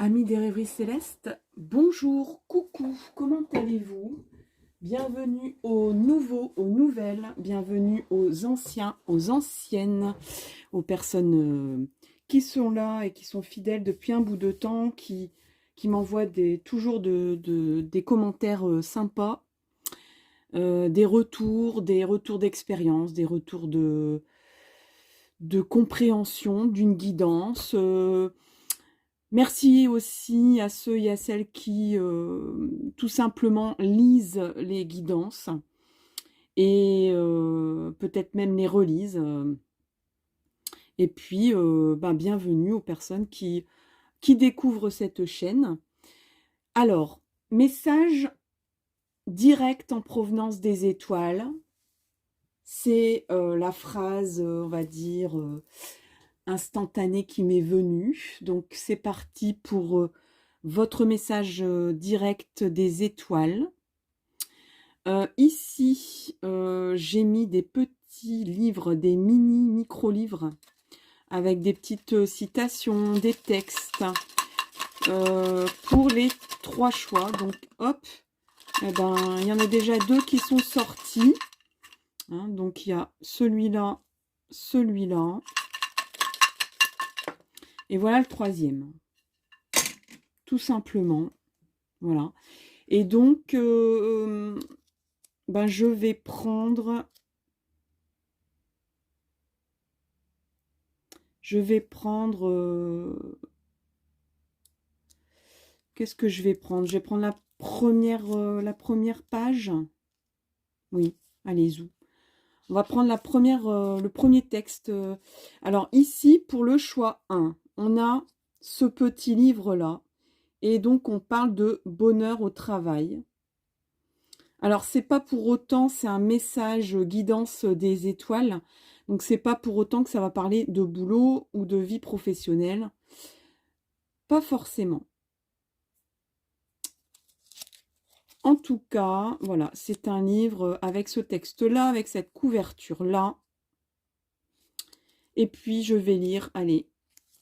Amis des rêveries célestes, bonjour, coucou, comment allez-vous? Bienvenue aux nouveaux, aux nouvelles, bienvenue aux anciens, aux anciennes, aux personnes qui sont là et qui sont fidèles depuis un bout de temps, qui m'envoient toujours des commentaires sympas, des retours d'expérience, des retours de compréhension, d'une guidance. Merci aussi à ceux et à celles qui, tout simplement, lisent les guidances et peut-être même les relisent. Et puis, bienvenue aux personnes qui découvrent cette chaîne. Alors, message direct en provenance des étoiles. C'est la phrase, on va dire, instantanée qui m'est venue. Donc, c'est parti pour votre message direct des étoiles. Ici, j'ai mis des petits livres, des micro-livres, avec des petites citations, des textes, pour les 3 choix. Donc, hop, il y en a déjà 2 qui sont sortis. Hein, donc, il y a celui-là, celui-là. Et voilà le 3e. Tout simplement. Voilà. Et donc, je vais prendre... qu'est-ce que je vais prendre? Je vais prendre la première page. Oui, allez-y. On va prendre le premier texte. Alors ici, pour le choix 1, on a ce petit livre-là. Et donc, on parle de bonheur au travail. Alors, c'est pas pour autant, c'est un message guidance des étoiles. Donc, c'est pas pour autant que ça va parler de boulot ou de vie professionnelle. Pas forcément. En tout cas, voilà, c'est un livre avec ce texte-là, avec cette couverture-là. Et puis, je vais lire, allez,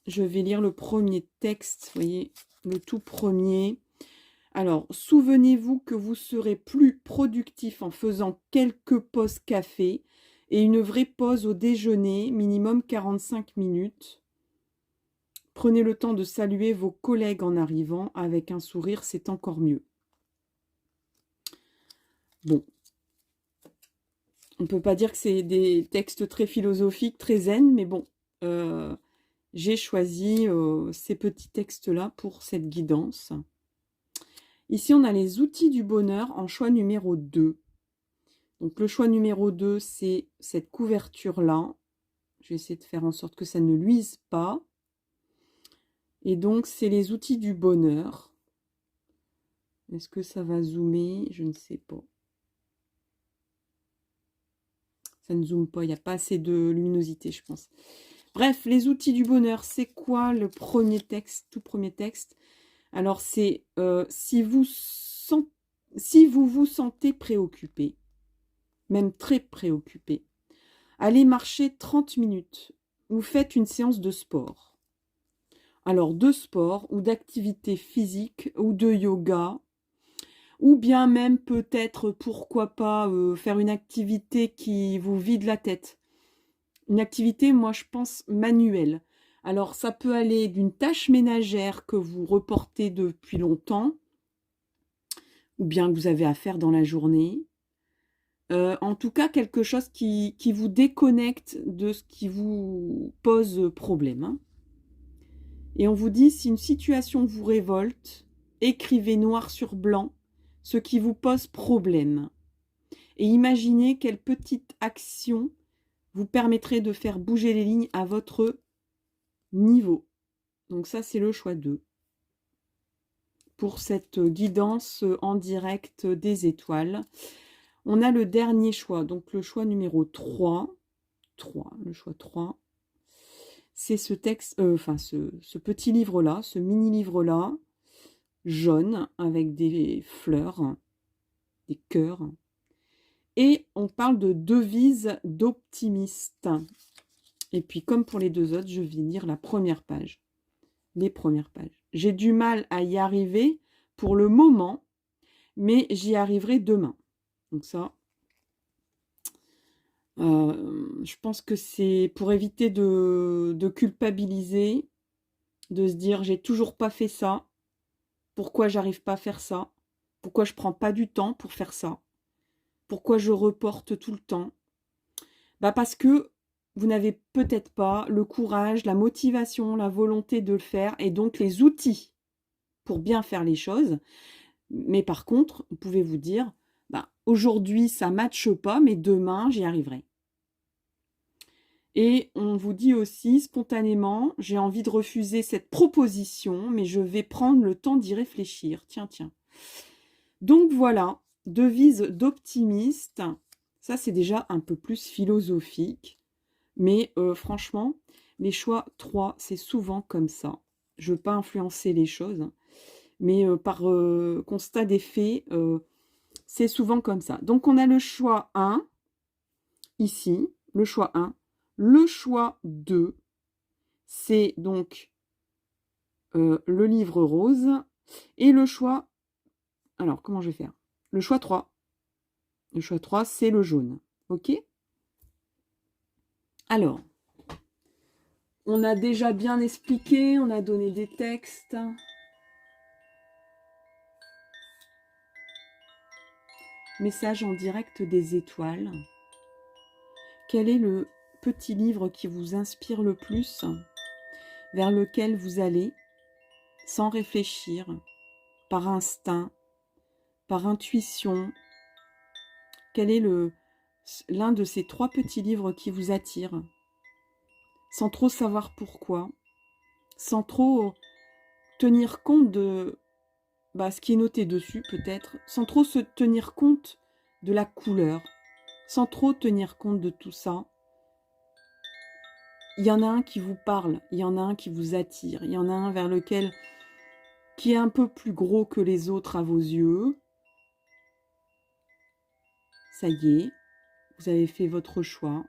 je vais lire le premier texte, vous voyez, le tout premier. Alors, souvenez-vous que vous serez plus productif en faisant quelques pauses café et une vraie pause au déjeuner, minimum 45 minutes. Prenez le temps de saluer vos collègues en arrivant. Avec un sourire, c'est encore mieux. Bon. On ne peut pas dire que c'est des textes très philosophiques, très zen, mais bon. J'ai choisi ces petits textes-là pour cette guidance. Ici, on a les outils du bonheur en choix numéro 2. Donc, le choix numéro 2, c'est cette couverture-là. Je vais essayer de faire en sorte que ça ne luise pas. Et donc, c'est les outils du bonheur. Est-ce que ça va zoomer? Je ne sais pas. Ça ne zoome pas, il n'y a pas assez de luminosité, je pense. Bref, les outils du bonheur, c'est quoi le premier texte, tout premier texte? Alors, c'est si vous vous sentez préoccupé, même très préoccupé, allez marcher 30 minutes ou faites une séance de sport. Alors, de sport ou d'activité physique ou de yoga, ou bien même peut-être, pourquoi pas, faire une activité qui vous vide la tête. Une activité, moi, je pense, manuelle. Alors, ça peut aller d'une tâche ménagère que vous reportez depuis longtemps, ou bien que vous avez à faire dans la journée. En tout cas, quelque chose qui vous déconnecte de ce qui vous pose problème. Hein. Et on vous dit, si une situation vous révolte, écrivez noir sur blanc ce qui vous pose problème. Et imaginez quelle petite action vous permettrait de faire bouger les lignes à votre niveau. Donc ça, c'est le choix 2. Pour cette guidance en direct des étoiles. On a le dernier choix, donc le choix numéro 3. Le choix 3. C'est ce texte, ce petit livre-là, ce mini-livre-là, jaune, avec des fleurs, des cœurs. Et on parle de devise d'optimiste. Et puis, comme pour les 2 autres, je vais lire la première page. les premières pages. J'ai du mal à y arriver pour le moment, mais j'y arriverai demain. Donc ça, je pense que c'est pour éviter de culpabiliser, de se dire j'ai toujours pas fait ça, pourquoi j'arrive pas à faire ça, pourquoi je prends pas du temps pour faire ça, pourquoi je reporte tout le temps. Bah parce que vous n'avez peut-être pas le courage, la motivation, la volonté de le faire et donc les outils pour bien faire les choses. Mais par contre, vous pouvez vous dire, bah, aujourd'hui ça ne matche pas, mais demain j'y arriverai. Et on vous dit aussi spontanément, j'ai envie de refuser cette proposition, mais je vais prendre le temps d'y réfléchir. Tiens, tiens. Donc voilà, devise d'optimiste. Ça, c'est déjà un peu plus philosophique. Mais franchement, les choix 3, c'est souvent comme ça. Je ne veux pas influencer les choses, mais par constat des faits, c'est souvent comme ça. Donc, on a le choix 1, ici, le choix 1. Le choix 2, c'est donc le livre rose. Et le choix... Alors, comment je vais faire? Le choix 3. Le choix 3, c'est le jaune. OK? Alors, on a déjà bien expliqué, on a donné des textes. Message en direct des étoiles. Quel est le petit livre qui vous inspire le plus, vers lequel vous allez, sans réfléchir, par instinct, par intuition? Quel est l'un de ces 3 petits livres qui vous attire, sans trop savoir pourquoi, sans trop tenir compte de ce qui est noté dessus peut-être, sans trop se tenir compte de la couleur, sans trop tenir compte de tout ça? Il y en a un qui vous parle, il y en a un qui vous attire, il y en a un vers lequel, qui est un peu plus gros que les autres à vos yeux. Ça y est, vous avez fait votre choix.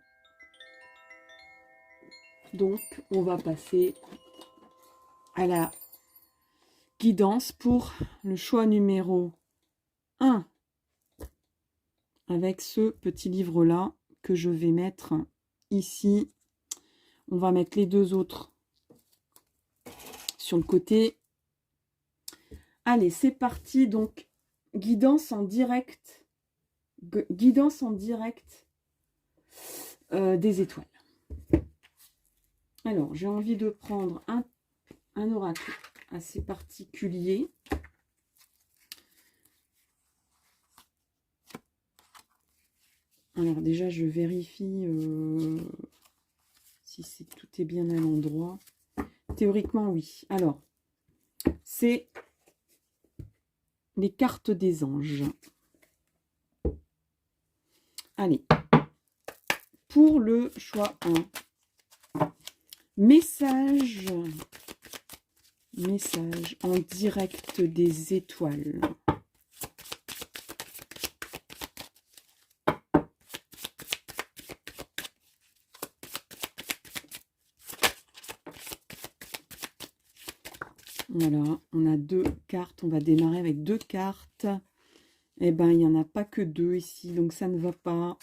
Donc, on va passer à la guidance pour le choix numéro 1. Avec ce petit livre-là que je vais mettre ici. On va mettre les 2 autres sur le côté. Allez, c'est parti. Donc, guidance en direct. Guidance en direct des étoiles. Alors, j'ai envie de prendre un oracle assez particulier. Alors déjà, je vérifie si tout est bien à l'endroit. Théoriquement, oui. Alors, c'est les cartes des anges. Allez, pour le choix 1, message en direct des étoiles. Voilà, on a 2 cartes. On va démarrer avec 2 cartes. Eh bien, il n'y en a pas que 2 ici, donc ça ne va pas.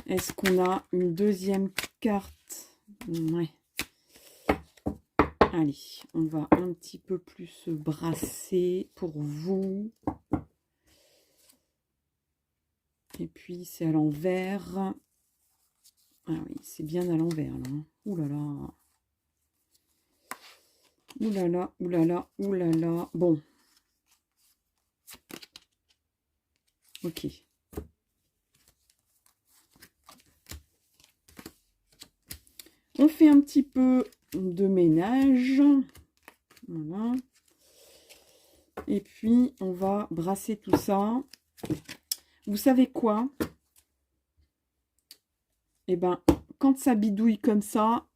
Est-ce qu'on a une deuxième carte? Ouais. Allez, on va un petit peu plus se brasser pour vous. Et puis, c'est à l'envers. Ah oui, c'est bien à l'envers, là. Ouh là là. Ouh là là, ouh là là, ouh là là. Bon. Ok. On fait un petit peu de ménage. Voilà. Et puis, on va brasser tout ça. Vous savez quoi? Eh bien, quand ça bidouille comme ça,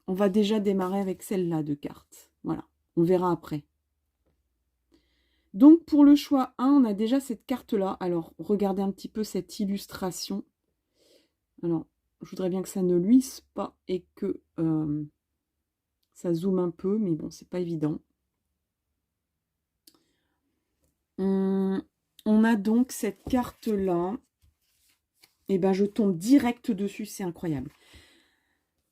on va déjà démarrer avec celle-là de cartes. Voilà, on verra après. Donc, pour le choix 1, on a déjà cette carte-là. Alors, regardez un petit peu cette illustration. Alors, je voudrais bien que ça ne luise pas et que Ça zoome un peu, mais bon, c'est pas évident. On a donc cette carte-là. Et ben, je tombe direct dessus, c'est incroyable.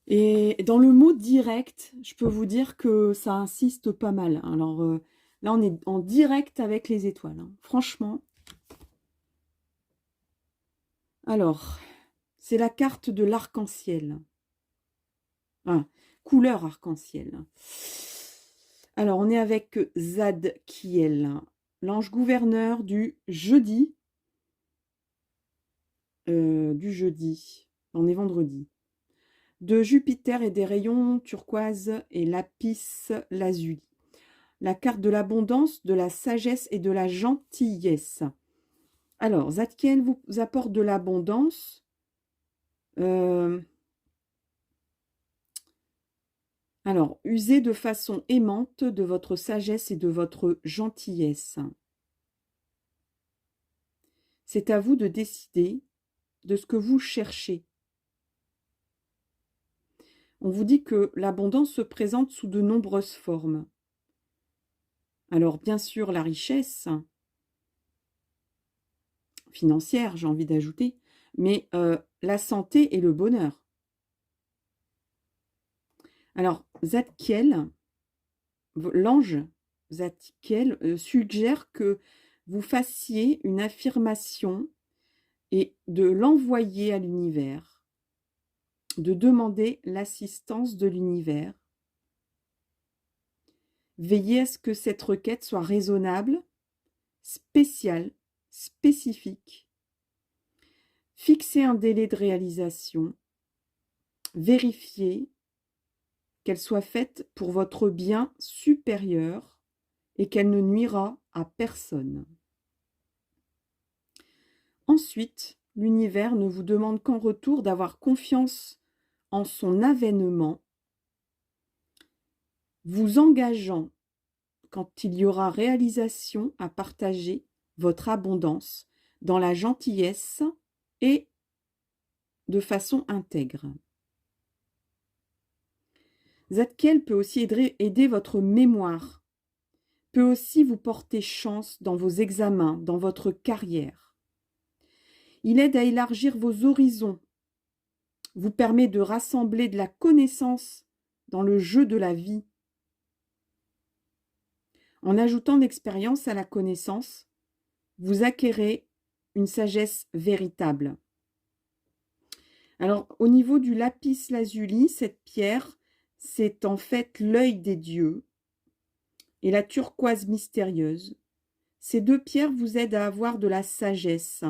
Et dans le mot direct, je peux vous dire que ça insiste pas mal. Alors là, on est en direct avec les étoiles, hein. Franchement. Alors, c'est la carte de l'arc-en-ciel. Ah, couleur arc-en-ciel. Alors, on est avec Zadkiel, l'ange gouverneur du jeudi. On est vendredi. De Jupiter et des rayons turquoise et lapis lazuli. La carte de l'abondance, de la sagesse et de la gentillesse. Alors, Zadkiel vous apporte de l'abondance. Alors, usez de façon aimante de votre sagesse et de votre gentillesse. C'est à vous de décider de ce que vous cherchez. On vous dit que l'abondance se présente sous de nombreuses formes. Alors, bien sûr, la richesse financière, j'ai envie d'ajouter, mais la santé et le bonheur. Alors, Zadkiel, l'ange Zadkiel, suggère que vous fassiez une affirmation et de l'envoyer à l'univers, de demander l'assistance de l'univers. Veillez à ce que cette requête soit raisonnable, spéciale, spécifique. Fixez un délai de réalisation. Vérifiez qu'elle soit faite pour votre bien supérieur et qu'elle ne nuira à personne. Ensuite, l'univers ne vous demande qu'en retour d'avoir confiance en son avènement, vous engageant, quand il y aura réalisation, à partager votre abondance dans la gentillesse et de façon intègre. Zadkiel peut aussi aider votre mémoire, peut aussi vous porter chance dans vos examens, dans votre carrière. Il aide à élargir vos horizons, vous permet de rassembler de la connaissance dans le jeu de la vie. En ajoutant d'expérience à la connaissance, vous acquérez une sagesse véritable. Alors, au niveau du lapis lazuli, cette pierre, c'est en fait l'œil des dieux et la turquoise mystérieuse. Ces deux pierres vous aident à avoir de la sagesse.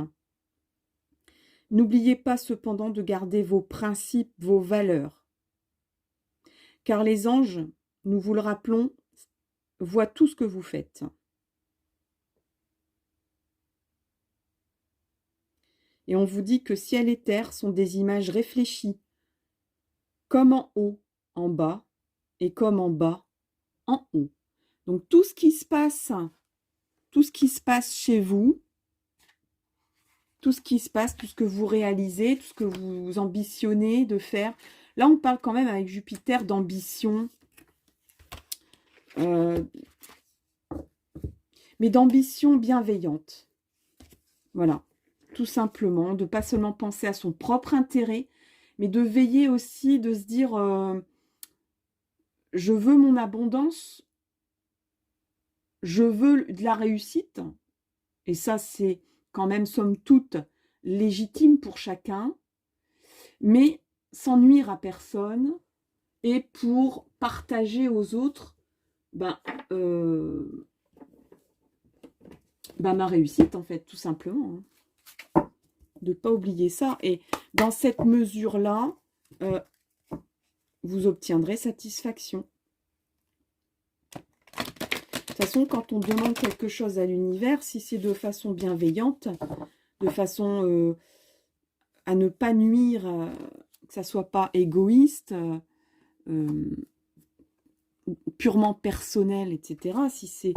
N'oubliez pas cependant de garder vos principes, vos valeurs. Car les anges, nous vous le rappelons, voient tout ce que vous faites. Et on vous dit que ciel et terre sont des images réfléchies, comme en haut, en bas, et comme en bas, en haut. Donc tout ce qui se passe chez vous, tout ce qui se passe, tout ce que vous réalisez, tout ce que vous ambitionnez de faire. Là, on parle quand même avec Jupiter d'ambition, mais d'ambition bienveillante. Voilà, tout simplement, de pas seulement penser à son propre intérêt, mais de veiller aussi, de se dire, je veux mon abondance, je veux de la réussite, et ça, c'est quand même, somme toute, légitime pour chacun, mais sans nuire à personne, et pour partager aux autres ma réussite, en fait, tout simplement. De ne pas oublier ça. Et dans cette mesure-là, vous obtiendrez satisfaction. De toute façon, quand on demande quelque chose à l'univers, si c'est de façon bienveillante, de façon à ne pas nuire, que ça ne soit pas égoïste, purement personnel, etc., si c'est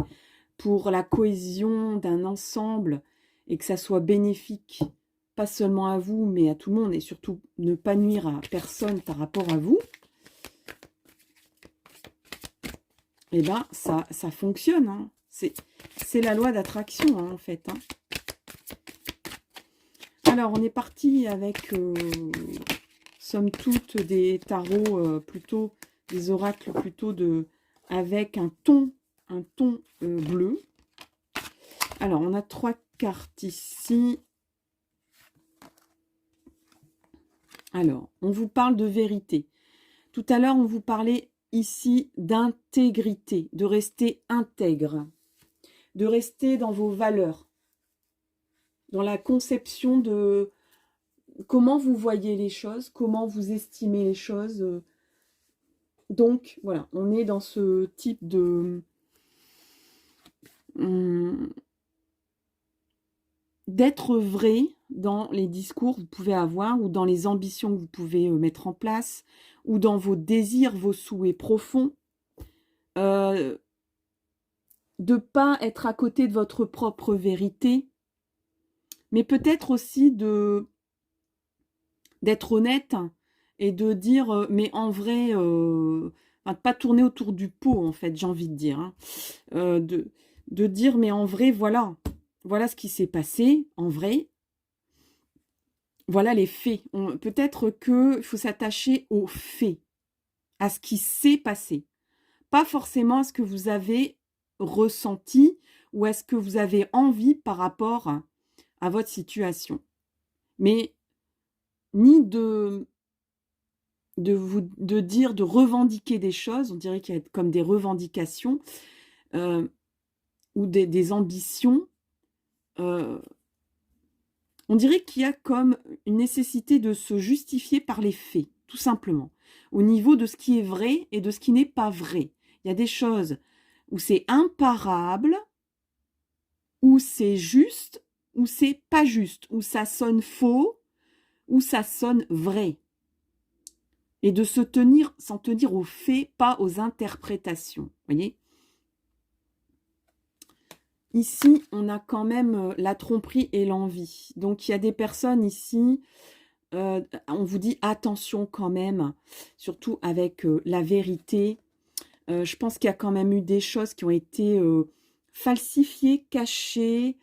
pour la cohésion d'un ensemble et que ça soit bénéfique, pas seulement à vous, mais à tout le monde, et surtout ne pas nuire à personne par rapport à vous, eh ben, ça fonctionne. Hein. C'est la loi d'attraction, hein, en fait. Hein. Alors, on est parti avec, somme toute, des tarots plutôt, des oracles plutôt avec un ton bleu. Alors, on a 3 cartes ici. Alors, on vous parle de vérité. Tout à l'heure, on vous parlait ici d'intégrité, de rester intègre, de rester dans vos valeurs, dans la conception de comment vous voyez les choses, comment vous estimez les choses. Donc, voilà, on est dans ce type de... d'être vrai dans les discours que vous pouvez avoir ou dans les ambitions que vous pouvez mettre en place ou dans vos désirs, vos souhaits profonds. De ne pas être à côté de votre propre vérité, mais peut-être aussi d'être honnête et de dire, mais en vrai, enfin, de pas tourner autour du pot, en fait, j'ai envie de dire. Hein. De dire, mais en vrai, voilà ce qui s'est passé, en vrai. Voilà les faits. Peut-être qu'il faut s'attacher aux faits, à ce qui s'est passé. Pas forcément à ce que vous avez ressenti ou à ce que vous avez envie par rapport à votre situation. Mais ni de dire, de revendiquer des choses, on dirait qu'il y a comme des revendications ou des ambitions. On dirait qu'il y a comme une nécessité de se justifier par les faits, tout simplement, au niveau de ce qui est vrai et de ce qui n'est pas vrai. Il y a des choses où c'est imparable, où c'est juste, où c'est pas juste, où ça sonne faux, où ça sonne vrai. Et de s'en tenir aux faits, pas aux interprétations. Vous voyez ? Ici, on a quand même la tromperie et l'envie. Donc, il y a des personnes ici, on vous dit attention quand même, surtout avec la vérité. Je pense qu'il y a quand même eu des choses qui ont été falsifiées, cachées,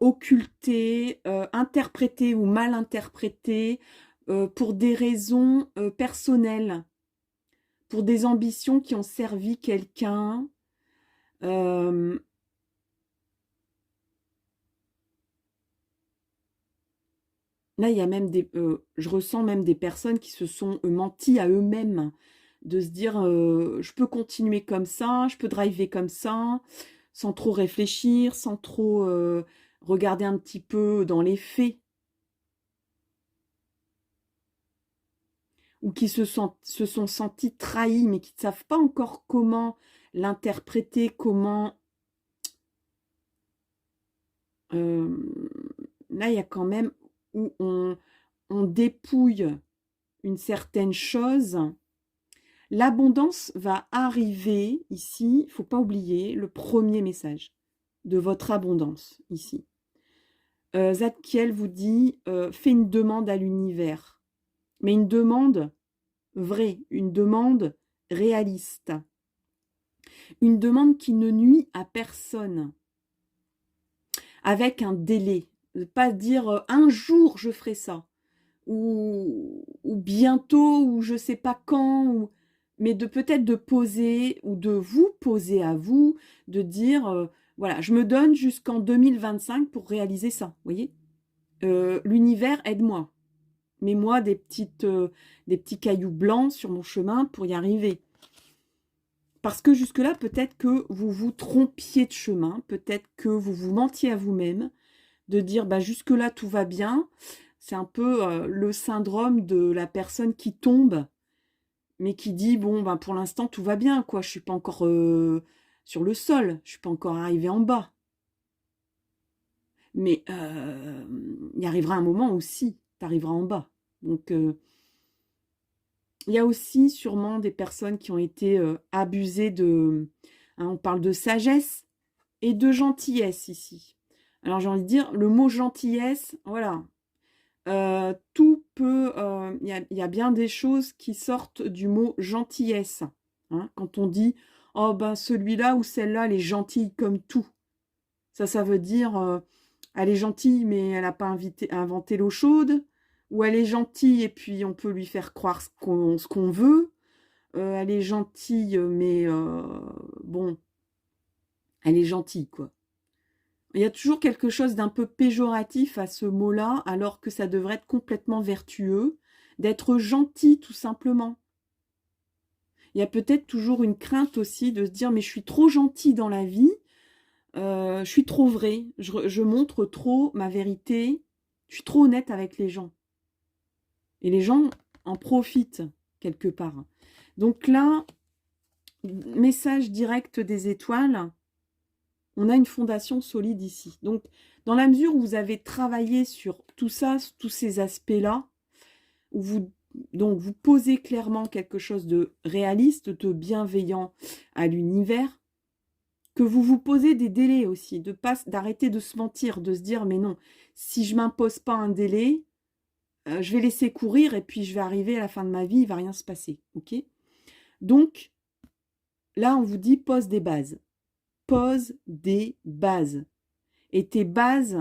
occultées, interprétées ou mal interprétées pour des raisons personnelles, pour des ambitions qui ont servi quelqu'un. Là, il y a même je ressens même des personnes qui se sont menti à eux-mêmes, de se dire je peux continuer comme ça, je peux driver comme ça, sans trop réfléchir, sans trop regarder un petit peu dans les faits. Ou qui se sont sentis trahis, mais qui ne savent pas encore comment l'interpréter, comment... Là, il y a quand même où on dépouille une certaine chose. L'abondance va arriver ici, il ne faut pas oublier le premier message de votre abondance ici. Zadkiel vous dit, fais une demande à l'univers, mais une demande vraie, une demande réaliste, une demande qui ne nuit à personne, avec un délai, ne pas dire un jour je ferai ça, ou bientôt, ou je ne sais pas quand, mais de peut-être de poser, ou de vous poser à vous, de dire, voilà, je me donne jusqu'en 2025 pour réaliser ça, vous voyez. L'univers, aide-moi. Mets-moi des petits cailloux blancs sur mon chemin pour y arriver. Parce que jusque-là, peut-être que vous vous trompiez de chemin, peut-être que vous vous mentiez à vous-même, de dire bah, jusque-là tout va bien. C'est un peu le syndrome de la personne qui tombe, mais qui dit bon, ben, pour l'instant tout va bien, quoi. Je ne suis pas encore sur le sol, je ne suis pas encore arrivé en bas. Mais il y arrivera un moment aussi, tu arriveras en bas. Donc, il y a aussi sûrement des personnes qui ont été abusées de... Hein, on parle de sagesse et de gentillesse ici. Alors, j'ai envie de dire, le mot gentillesse, voilà. Tout peut... Il y a bien des choses qui sortent du mot gentillesse. Hein, quand on dit oh ben celui-là ou celle-là, elle est gentille comme tout. Ça veut dire, elle est gentille, mais elle n'a pas inventé l'eau chaude. Ou elle est gentille et puis on peut lui faire croire ce qu'on veut. Elle est gentille, mais bon, elle est gentille, quoi. Il y a toujours quelque chose d'un peu péjoratif à ce mot-là, alors que ça devrait être complètement vertueux, d'être gentil, tout simplement. Il y a peut-être toujours une crainte aussi de se dire, mais je suis trop gentil dans la vie, je suis trop vrai, je montre trop ma vérité, je suis trop honnête avec les gens. Et les gens en profitent quelque part. Donc là, message direct des étoiles, on a une fondation solide ici. Donc, dans la mesure où vous avez travaillé sur tout ça, tous ces aspects-là, où vous posez clairement quelque chose de réaliste, de bienveillant à l'univers, que vous vous posez des délais aussi, d'arrêter de se mentir, de se dire, mais non, si je m'impose pas un délai, je vais laisser courir et puis je vais arriver à la fin de ma vie, il ne va rien se passer. Ok? Donc, là, on vous dit, pose des bases. Pose des bases. Et tes bases,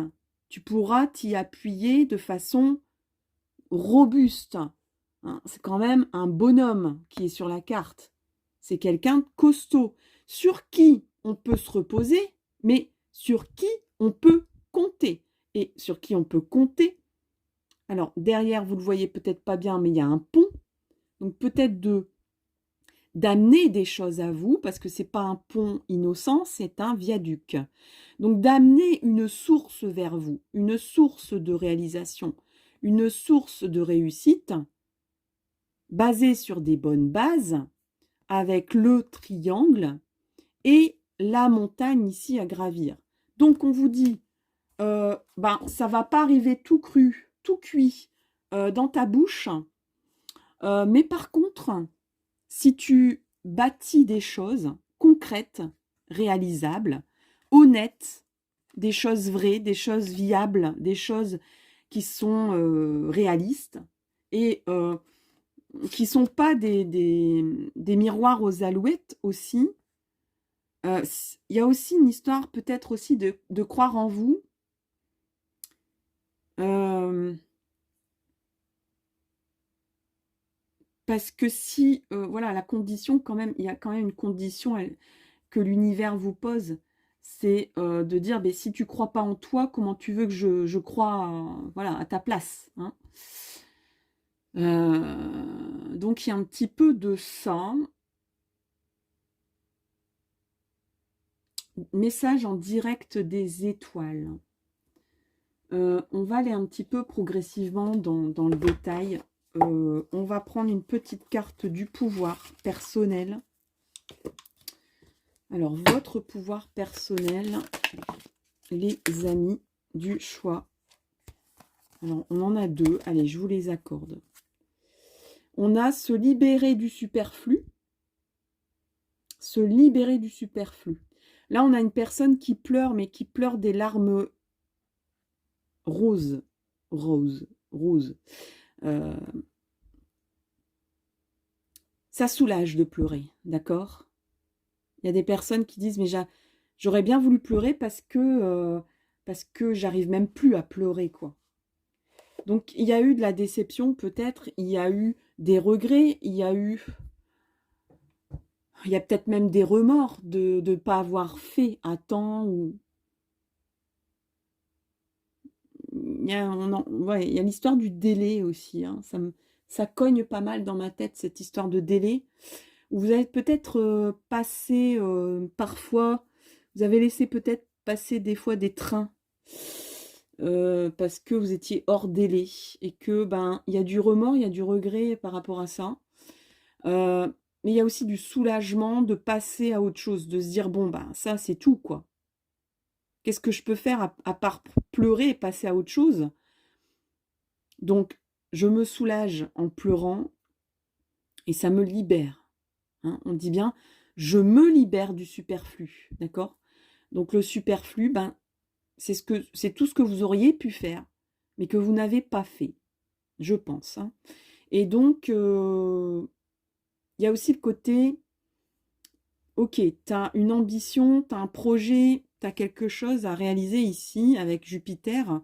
tu pourras t'y appuyer de façon robuste. Hein, c'est quand même un bonhomme qui est sur la carte. C'est quelqu'un de costaud, sur qui on peut se reposer, mais sur qui on peut compter. Et sur qui on peut compter. Alors, derrière, vous ne le voyez peut-être pas bien, mais il y a un pont. Donc, peut-être d'amener des choses à vous, parce que ce n'est pas un pont innocent, c'est un viaduc. Donc, d'amener une source vers vous, une source de réalisation, une source de réussite, basée sur des bonnes bases, avec le triangle et la montagne ici à gravir. Donc, on vous dit, ça va pas arriver tout cru, tout cuit dans ta bouche, mais par contre, si tu bâtis des choses concrètes, réalisables, honnêtes, des choses vraies, des choses viables, des choses qui sont réalistes et qui ne sont pas des miroirs aux alouettes aussi. Il y a aussi une histoire peut-être aussi de croire en vous. Parce que si, voilà, la condition quand même, il y a quand même une condition que l'univers vous pose, c'est de dire, ben, si tu ne crois pas en toi, comment tu veux que je croie voilà, à ta place, hein. Donc il y a un petit peu de ça. Message en direct des étoiles. On va aller un petit peu progressivement dans le détail. On va prendre une petite carte du pouvoir personnel. Alors, votre pouvoir personnel, les amis du choix. Alors, on en a deux. Allez, je vous les accorde. On a se libérer du superflu. Se libérer du superflu. Là, on a une personne qui pleure, mais qui pleure des larmes roses. Ça soulage de pleurer, d'accord? Il y a des personnes qui disent, mais j'aurais bien voulu pleurer parce que j'arrive même plus à pleurer, quoi. Donc, il y a eu de la déception, peut-être, il y a eu des regrets, il y a peut-être même des remords de ne pas avoir fait à temps. Ou... Il y a l'histoire du délai aussi, hein. Ça cogne pas mal dans ma tête, cette histoire de délai. Vous avez peut-être passé parfois, vous avez laissé peut-être passer des fois des trains parce que vous étiez hors délai et que il y a du remords, il y a du regret par rapport à ça. Mais il y a aussi du soulagement de passer à autre chose, de se dire bon ça c'est tout quoi. Qu'est-ce que je peux faire à part pleurer et passer à autre chose? Donc je me soulage en pleurant et ça me libère. Hein, on dit bien, je me libère du superflu, d'accord? Donc le superflu, c'est tout ce que vous auriez pu faire, mais que vous n'avez pas fait, je pense. Hein. Et donc, il y a aussi le côté, ok, tu as une ambition, tu as un projet, tu as quelque chose à réaliser ici avec Jupiter.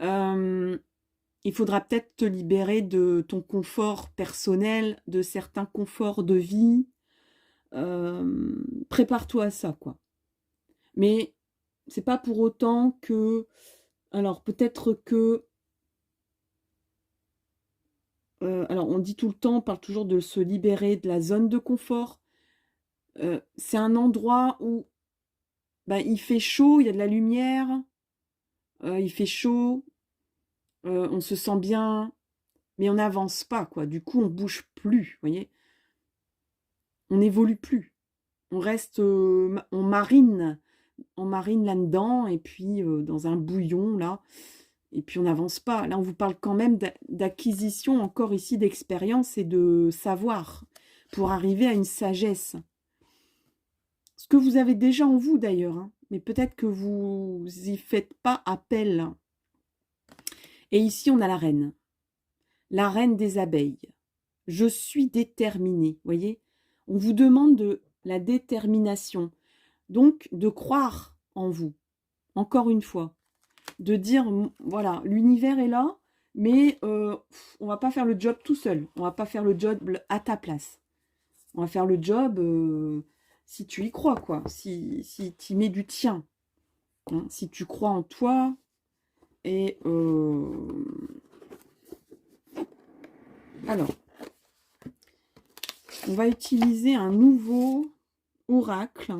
Il faudra peut-être te libérer de ton confort personnel, de certains conforts de vie. Prépare-toi à ça, quoi. Mais c'est pas pour autant que... Alors, peut-être que... alors, on dit tout le temps, on parle toujours de se libérer de la zone de confort. C'est un endroit où ben, il fait chaud, il y a de la lumière, il fait chaud, on se sent bien, mais on n'avance pas, quoi. Du coup, on bouge plus, vous voyez. On n'évolue plus. On reste, on marine là-dedans, et puis dans un bouillon, là, et puis on n'avance pas. Là, on vous parle quand même d'acquisition, encore ici, d'expérience et de savoir, pour arriver à une sagesse. Ce que vous avez déjà en vous, d'ailleurs, hein, mais peut-être que vous y faites pas appel. Et ici, on a la reine des abeilles. Je suis déterminée, voyez. On vous demande de la détermination, donc de croire en vous, encore une fois. De dire, voilà, l'univers est là, mais on va pas faire le job tout seul. On va pas faire le job à ta place. On va faire le job si tu y crois, quoi. Si tu y mets du tien. Hein, si tu crois en toi. Et alors, on va utiliser un nouveau oracle.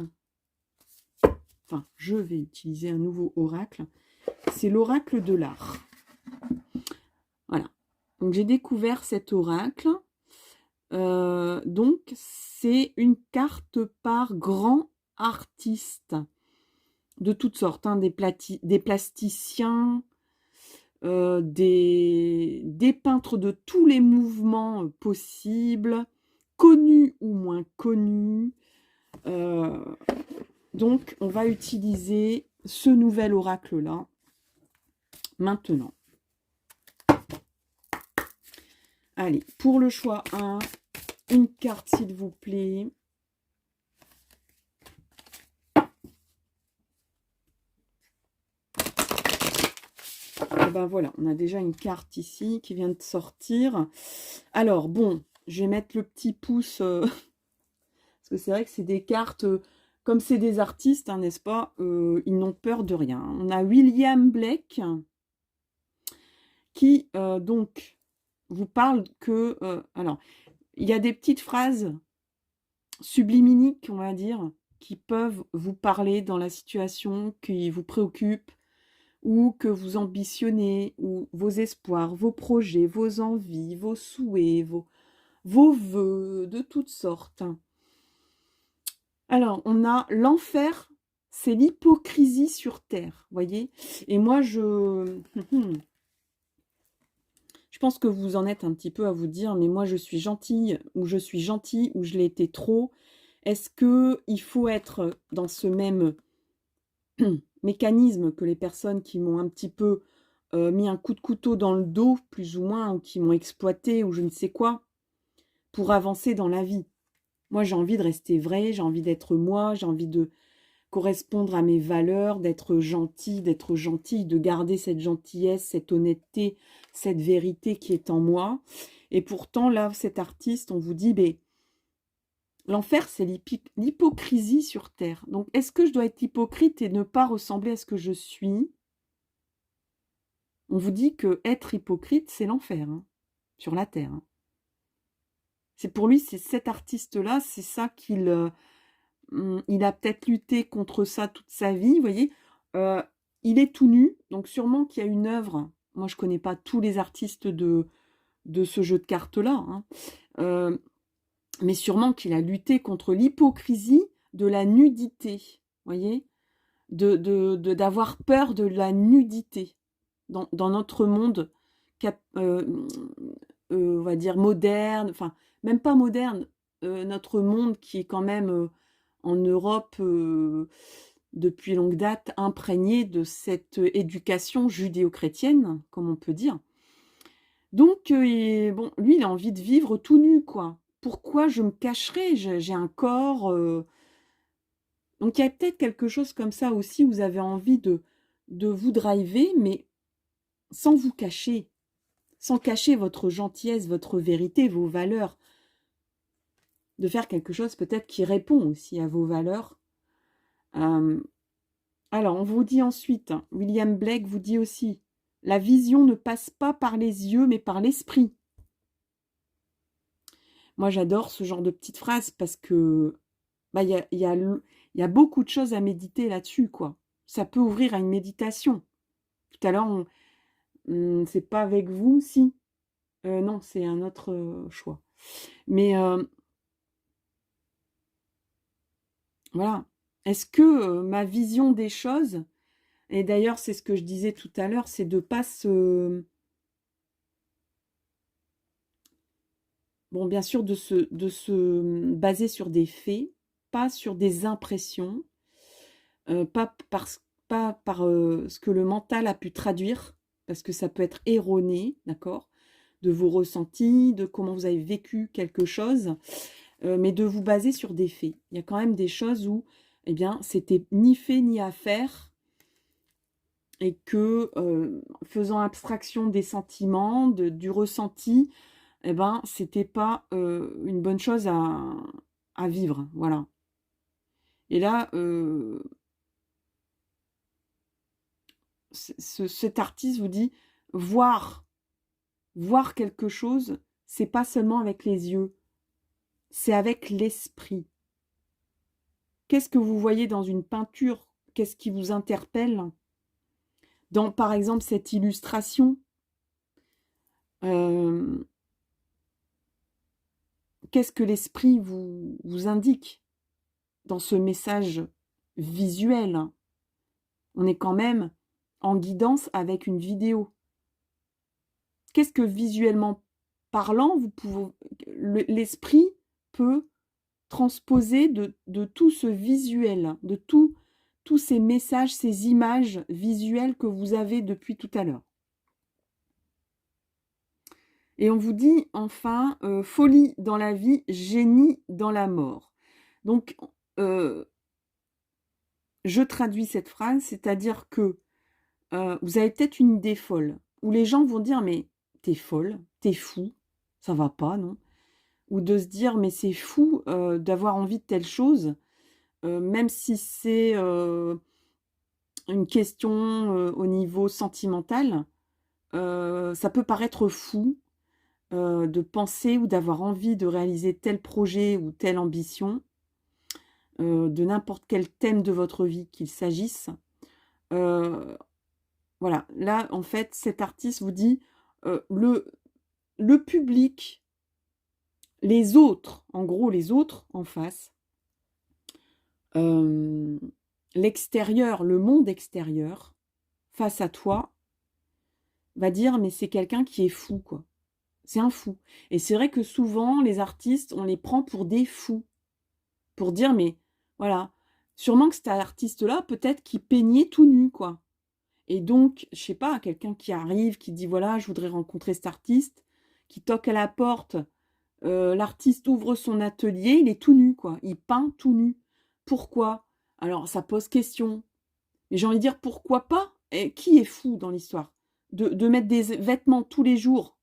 Enfin, je vais utiliser un nouveau oracle. C'est l'oracle de l'art. Voilà. Donc, j'ai découvert cet oracle. Donc, c'est une carte par grand artiste de toutes sortes, hein, des plasticiens, des peintres de tous les mouvements possibles, connus ou moins connus. Donc, on va utiliser ce nouvel oracle-là maintenant. Allez, pour le choix 1, une carte s'il vous plaît. Et ben voilà, on a déjà une carte ici qui vient de sortir. Alors, bon, je vais mettre le petit pouce, parce que c'est vrai que c'est des cartes, comme c'est des artistes, hein, n'est-ce pas, ils n'ont peur de rien. On a William Blake, qui, donc, vous parle que... alors, il y a des petites phrases subliminales, on va dire, qui peuvent vous parler dans la situation qui vous préoccupe, ou que vous ambitionnez, ou vos espoirs, vos projets, vos envies, vos souhaits, vos vœux, de toutes sortes. Alors, on a l'enfer, c'est l'hypocrisie sur terre, voyez. Et moi, je pense que vous en êtes un petit peu à vous dire, mais moi, je suis gentille, ou je suis gentil, ou je l'ai été trop. Est-ce qu'il faut être dans ce même mécanisme que les personnes qui m'ont un petit peu mis un coup de couteau dans le dos, plus ou moins, ou qui m'ont exploité, ou je ne sais quoi, pour avancer dans la vie? Moi, j'ai envie de rester vraie, j'ai envie d'être moi, j'ai envie de correspondre à mes valeurs, d'être gentille, de garder cette gentillesse, cette honnêteté, cette vérité qui est en moi. Et pourtant, là, cet artiste, on vous dit, l'enfer, c'est l'hypocrisie sur terre. Donc, est-ce que je dois être hypocrite et ne pas ressembler à ce que je suis? On vous dit que être hypocrite, c'est l'enfer, hein, sur la terre. Hein. C'est pour lui, c'est cet artiste-là, c'est ça qu'il... il a peut-être lutté contre ça toute sa vie, vous voyez. Il est tout nu, donc sûrement qu'il y a une œuvre. Moi, je ne connais pas tous les artistes de ce jeu de cartes-là. Hein. Mais sûrement qu'il a lutté contre l'hypocrisie de la nudité, vous voyez. D'avoir peur de la nudité dans notre monde, on va dire moderne, enfin, même pas moderne, notre monde qui est quand même... en Europe, depuis longue date, imprégné de cette éducation judéo-chrétienne, comme on peut dire. Donc, bon, lui, il a envie de vivre tout nu, quoi. pourquoi je me cacherais? J'ai un corps, donc il y a peut-être quelque chose comme ça aussi, vous avez envie de vous driver, mais sans vous cacher, sans cacher votre gentillesse, votre vérité, vos valeurs. De faire quelque chose peut-être qui répond aussi à vos valeurs. Alors, on vous dit ensuite, William Blake vous dit aussi, la vision ne passe pas par les yeux, mais par l'esprit. Moi, j'adore ce genre de petites phrases parce que bah, y a beaucoup de choses à méditer là-dessus, quoi. Ça peut ouvrir à une méditation. Tout à l'heure, c'est pas avec vous, si. Non, c'est un autre choix. Mais voilà. Est-ce que ma vision des choses, et d'ailleurs, c'est ce que je disais tout à l'heure, c'est de ne pas se... Bon, bien sûr, de se baser sur des faits, pas sur des impressions, pas par ce que le mental a pu traduire, parce que ça peut être erroné, d'accord, de vos ressentis, de comment vous avez vécu quelque chose, mais de vous baser sur des faits. Il y a quand même des choses où, eh bien, c'était ni fait ni à faire, et que, faisant abstraction des sentiments, du ressenti, eh ben, c'était pas une bonne chose à vivre, voilà. Et là, cet artiste vous dit, voir quelque chose, c'est pas seulement avec les yeux, c'est avec l'esprit. Qu'est-ce que vous voyez dans une peinture? Qu'est-ce qui vous interpelle? Dans, par exemple, cette illustration, qu'est-ce que l'esprit vous indique dans ce message visuel? On est quand même en guidance avec une vidéo. Qu'est-ce que visuellement parlant, l'esprit peut transposer de tout ce visuel, de tous ces messages, ces images visuelles que vous avez depuis tout à l'heure? Et on vous dit enfin, folie dans la vie, génie dans la mort. Donc, je traduis cette phrase, c'est-à-dire que vous avez peut-être une idée folle, où les gens vont dire, mais t'es folle, t'es fou, ça va pas, non? Ou de se dire, mais c'est fou d'avoir envie de telle chose, même si c'est une question au niveau sentimental, ça peut paraître fou de penser ou d'avoir envie de réaliser tel projet ou telle ambition, de n'importe quel thème de votre vie qu'il s'agisse. Voilà, là, en fait, cet artiste vous dit, le public, les autres, en gros, les autres en face, l'extérieur, le monde extérieur, face à toi, va dire, mais c'est quelqu'un qui est fou, quoi. C'est un fou. Et c'est vrai que souvent, les artistes, on les prend pour des fous. Pour dire, mais voilà, sûrement que cet artiste-là, peut-être qu'il peignait tout nu, quoi. Et donc, je sais pas, quelqu'un qui arrive, qui dit, voilà, je voudrais rencontrer cet artiste, qui toque à la porte, l'artiste ouvre son atelier, il est tout nu, quoi. Il peint tout nu. Pourquoi? Alors, ça pose question. Mais j'ai envie de dire, pourquoi pas? Et qui est fou dans l'histoire? De mettre des vêtements tous les jours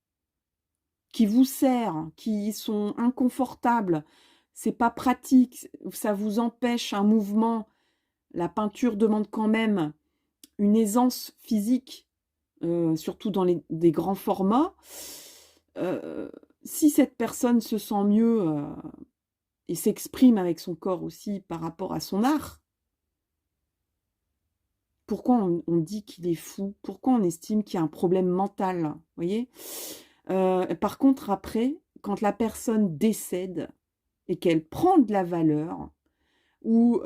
qui vous serrent, qui sont inconfortables, c'est pas pratique, ça vous empêche un mouvement. La peinture demande quand même une aisance physique, surtout dans des grands formats. Si cette personne se sent mieux et s'exprime avec son corps aussi par rapport à son art, pourquoi on dit qu'il est fou? Pourquoi on estime qu'il y a un problème mental? Vous voyez? Par contre, après, quand la personne décède et qu'elle prend de la valeur, ou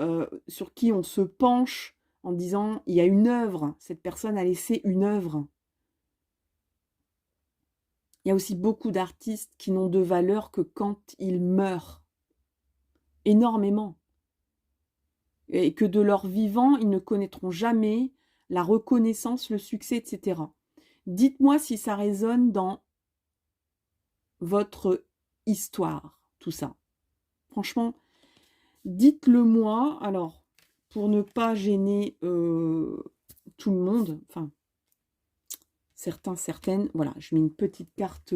sur qui on se penche en disant, il y a une œuvre, cette personne a laissé une œuvre. Il y a aussi beaucoup d'artistes qui n'ont de valeur que quand ils meurent. Énormément. Et que de leur vivant, ils ne connaîtront jamais la reconnaissance, le succès, etc. Dites-moi si ça résonne dans votre histoire. tout ça. Franchement, dites-le moi. Alors, pour ne pas gêner tout le monde, enfin, certains, certaines, voilà, je mets une petite carte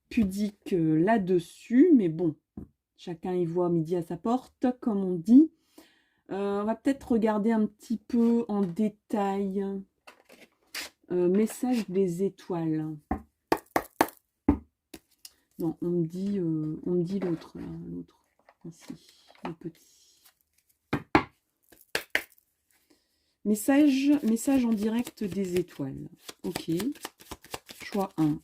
pudique là-dessus, mais bon, chacun y voit midi à sa porte, comme on dit. On va peut-être regarder un petit peu en détail. Message des étoiles. Non, on me dit l'autre, l'autre, ici, le petit. Message en direct des étoiles. Ok. Choix 1.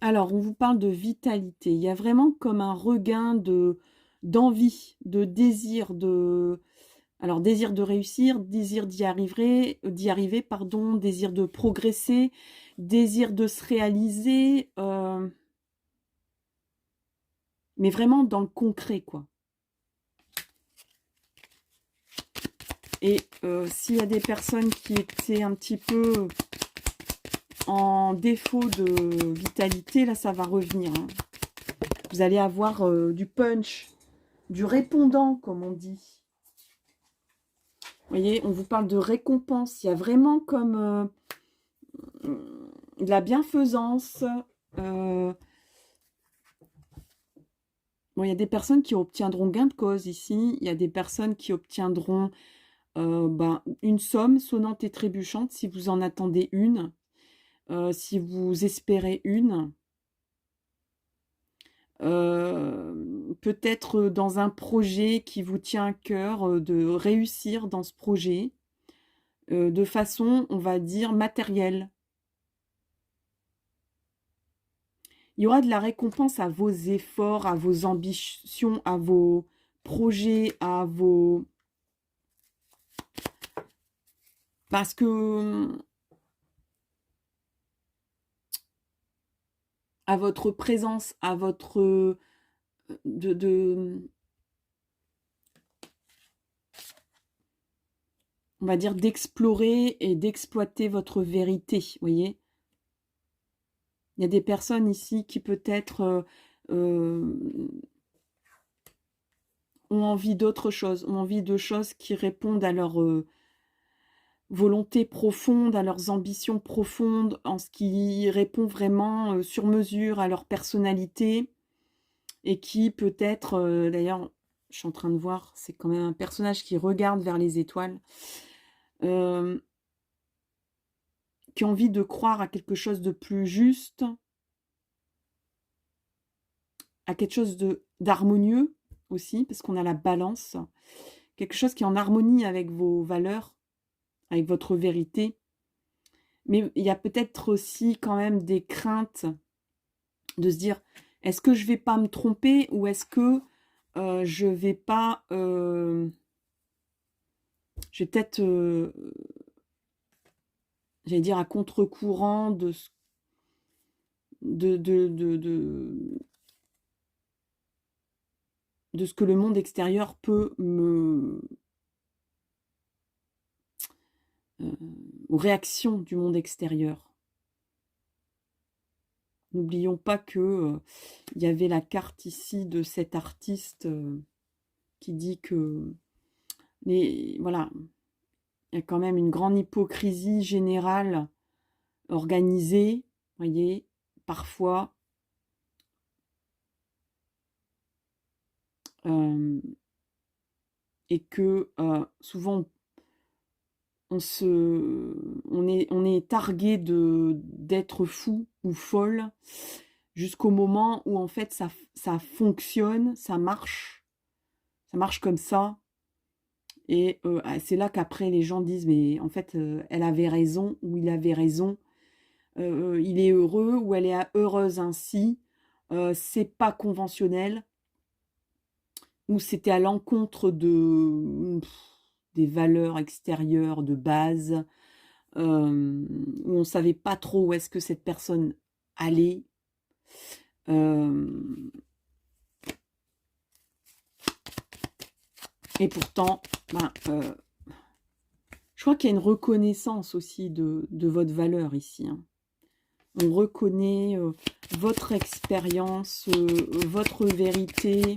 Alors, on vous parle de vitalité. Il y a vraiment comme un regain d'envie, de désir, alors désir de réussir, désir d'y arriver, pardon, désir de progresser, désir de se réaliser, mais vraiment dans le concret, quoi. Et s'il y a des personnes qui étaient un petit peu en défaut de vitalité, là, ça va revenir. Hein. Vous allez avoir du punch, du répondant, comme on dit. Vous voyez, on vous parle de récompense. Il y a vraiment comme de la bienfaisance. Bon, il y a des personnes qui obtiendront gain de cause ici. Il y a des personnes qui obtiendront une somme sonnante et trébuchante si vous en attendez une. Si vous espérez une. Peut-être dans un projet qui vous tient à cœur de réussir dans ce projet de façon, on va dire, matérielle. Il y aura de la récompense à vos efforts, à vos ambitions, à vos projets, à vos... Parce que... à votre présence, à votre... on va dire d'explorer et d'exploiter votre vérité, vous voyez. Il y a des personnes ici qui peut-être ont envie d'autre chose, ont envie de choses qui répondent à leur volonté profonde, à leurs ambitions profondes, en ce qui répond vraiment sur mesure à leur personnalité, et qui peut-être, d'ailleurs, je suis en train de voir, c'est quand même un personnage qui regarde vers les étoiles, qui a envie de croire à quelque chose de plus juste, à quelque chose d'harmonieux aussi, parce qu'on a la balance, quelque chose qui est en harmonie avec vos valeurs, avec votre vérité. Mais il y a peut-être aussi quand même des craintes de se dire, est-ce que je vais pas me tromper ou est-ce que je vais pas... je vais peut-être, j'allais dire, à contre-courant de ce que le monde extérieur peut aux réactions du monde extérieur. N'oublions pas que il y avait la carte ici de cet artiste qui dit que voilà, il y a quand même une grande hypocrisie générale organisée, voyez, parfois. Et que souvent on est targué d'être fou ou folle jusqu'au moment où en fait ça fonctionne, ça marche comme ça. Et c'est là qu'après les gens disent mais en fait elle avait raison ou il avait raison, il est heureux ou elle est heureuse ainsi, c'est pas conventionnel, ou c'était à l'encontre des valeurs extérieures de base, où on ne savait pas trop où est-ce que cette personne allait. Et pourtant, je crois qu'il y a une reconnaissance aussi de votre valeur ici, hein. On reconnaît votre expérience, votre vérité.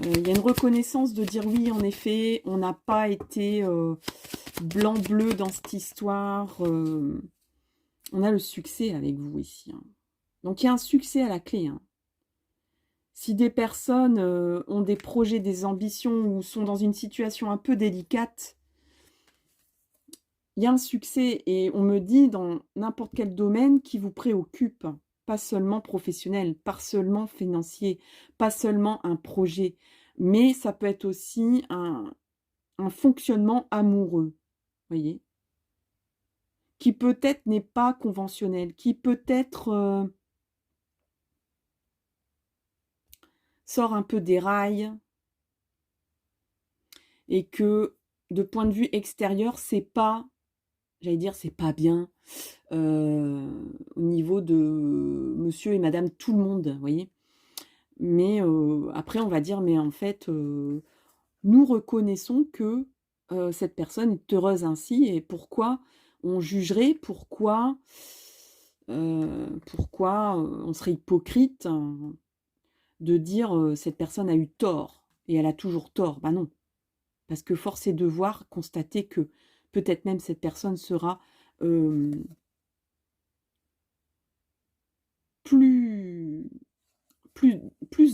Il y a une reconnaissance de dire oui, en effet, on n'a pas été blanc-bleu dans cette histoire. On a le succès avec vous ici, hein. Donc il y a un succès à la clé, hein. Si des personnes ont des projets, des ambitions ou sont dans une situation un peu délicate, il y a un succès et on me dit dans n'importe quel domaine qui vous préoccupe, pas seulement professionnel, pas seulement financier, pas seulement un projet, mais ça peut être aussi un fonctionnement amoureux, voyez, qui peut-être n'est pas conventionnel, qui peut-être sort un peu des rails et que de point de vue extérieur, c'est pas, j'allais dire, c'est pas bien au niveau de monsieur et madame tout le monde, vous voyez. Mais après, on va dire, mais en fait, nous reconnaissons que cette personne est heureuse ainsi et pourquoi on jugerait, pourquoi on serait hypocrite hein, de dire cette personne a eu tort et elle a toujours tort. Ben non, parce que force est de voir, constater que peut-être même cette personne sera plus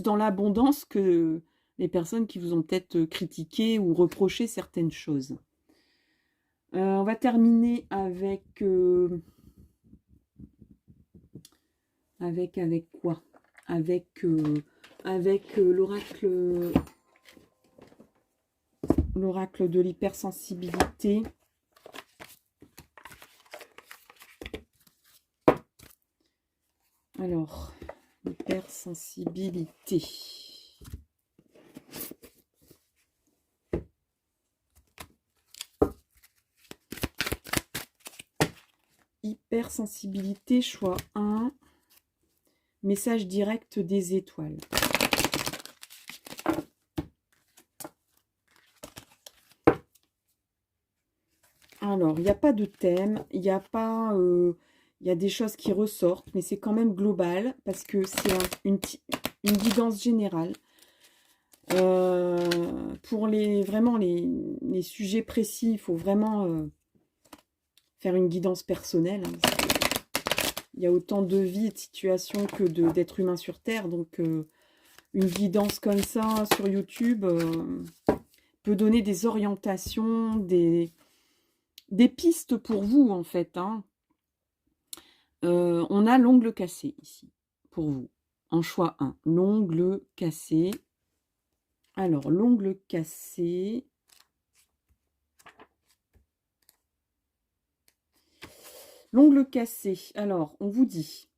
dans l'abondance que les personnes qui vous ont peut-être critiqué ou reproché certaines choses. On va terminer avec quoi? Avec l'oracle de l'hypersensibilité. Alors, hypersensibilité. Hypersensibilité, choix 1. Message direct des étoiles. Alors, il n'y a pas de thème, il n'y a pas... il y a des choses qui ressortent, mais c'est quand même global, parce que c'est une guidance générale. Pour vraiment les sujets précis, il faut vraiment faire une guidance personnelle. Hein, il y a autant de vies et de situations que d'êtres humains sur Terre, donc une guidance comme ça sur YouTube peut donner des orientations, des pistes pour vous, en fait. Hein. On a l'ongle cassé, ici, pour vous. En choix 1, l'ongle cassé. Alors, l'ongle cassé. L'ongle cassé. Alors, on vous dit,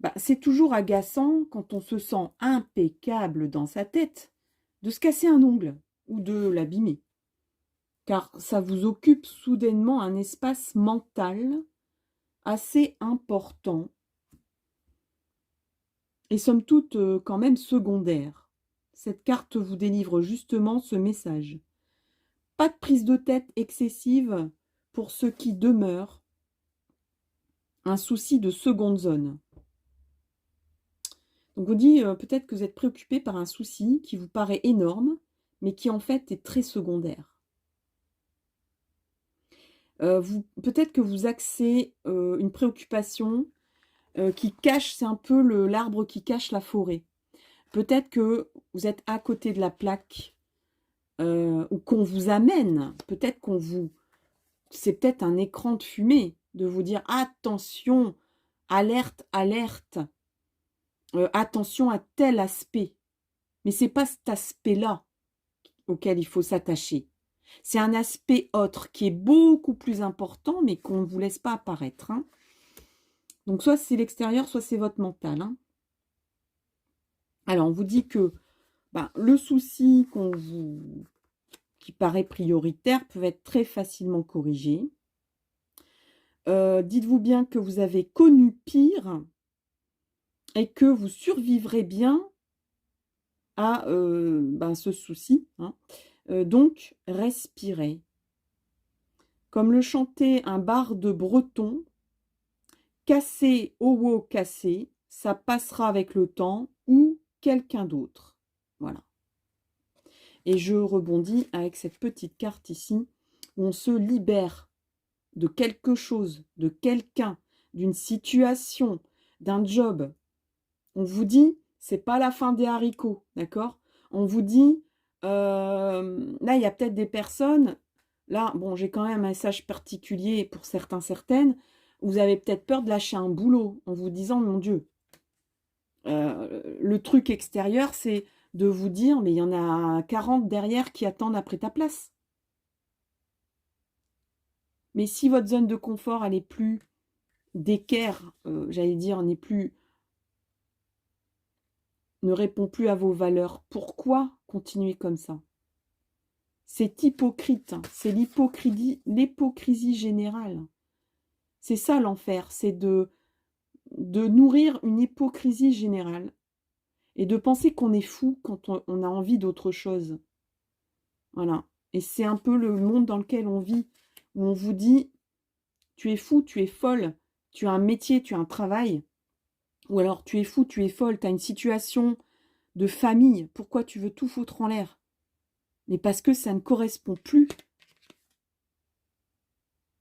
bah, c'est toujours agaçant quand on se sent impeccable dans sa tête de se casser un ongle ou de l'abîmer. Car ça vous occupe soudainement un espace mental assez important et somme toute quand même secondaire. Cette carte vous délivre justement ce message. Pas de prise de tête excessive pour ce qui demeure un souci de seconde zone. Donc on dit peut-être que vous êtes préoccupé par un souci qui vous paraît énorme, mais qui en fait est très secondaire. Peut-être que vous axez une préoccupation qui cache, c'est un peu l'arbre qui cache la forêt. Peut-être que vous êtes à côté de la plaque ou qu'on vous amène, peut-être qu'on vous... C'est peut-être un écran de fumée de vous dire attention, alerte, alerte, attention à tel aspect. Mais ce n'est pas cet aspect-là auquel il faut s'attacher. C'est un aspect autre qui est beaucoup plus important, mais qu'on ne vous laisse pas apparaître. Hein. Donc, soit c'est l'extérieur, soit c'est votre mental. Hein. Alors, on vous dit que le souci qui paraît prioritaire peut être très facilement corrigé. Dites-vous bien que vous avez connu pire et que vous survivrez bien à ce souci. Hein. Donc, respirez. Comme le chantait un barde breton, cassé, owo, cassé, ça passera avec le temps ou quelqu'un d'autre. Voilà. Et je rebondis avec cette petite carte ici, où on se libère de quelque chose, de quelqu'un, d'une situation, d'un job. On vous dit, c'est pas la fin des haricots, d'accord? On vous dit, là, il y a peut-être des personnes, là, bon, j'ai quand même un message particulier pour certains, certaines, vous avez peut-être peur de lâcher un boulot en vous disant, mon Dieu, le truc extérieur, c'est de vous dire, mais il y en a 40 derrière qui attendent après ta place. Mais si votre zone de confort, elle est plus d'équerre, j'allais dire, ne répond plus à vos valeurs, pourquoi continuer comme ça? C'est hypocrite, hein. C'est l'hypocrisie générale. C'est ça l'enfer, c'est de nourrir une hypocrisie générale et de penser qu'on est fou quand on a envie d'autre chose. Voilà. Et c'est un peu le monde dans lequel on vit, où on vous dit, tu es fou, tu es folle, tu as un métier, tu as un travail, ou alors tu es fou, tu es folle, tu as une situation de famille, pourquoi tu veux tout foutre en l'air? Mais parce que ça ne correspond plus.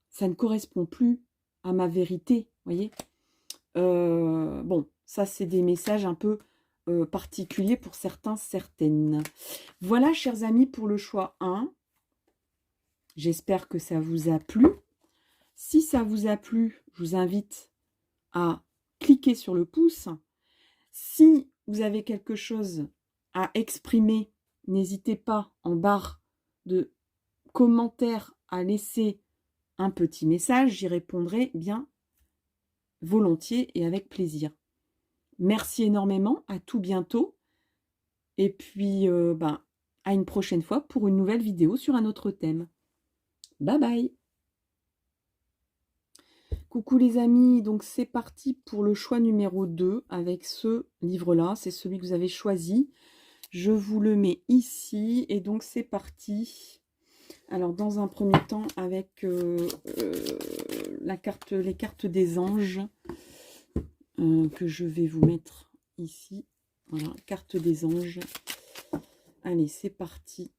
Ça ne correspond plus à ma vérité, voyez. Bon, ça c'est des messages un peu particuliers pour certains, certaines. Voilà, chers amis, pour le choix 1. J'espère que ça vous a plu. Si ça vous a plu, je vous invite à cliquer sur le pouce. Si vous avez quelque chose à exprimer, n'hésitez pas en barre de commentaires à laisser un petit message. J'y répondrai bien volontiers et avec plaisir. Merci énormément, à tout bientôt. Et puis, à une prochaine fois pour une nouvelle vidéo sur un autre thème. Bye bye! Coucou les amis, donc c'est parti pour le choix numéro 2 avec ce livre-là. C'est celui que vous avez choisi. Je vous le mets ici et donc c'est parti. Alors dans un premier temps avec les cartes des anges que je vais vous mettre ici. Voilà, carte des anges. Allez, c'est parti.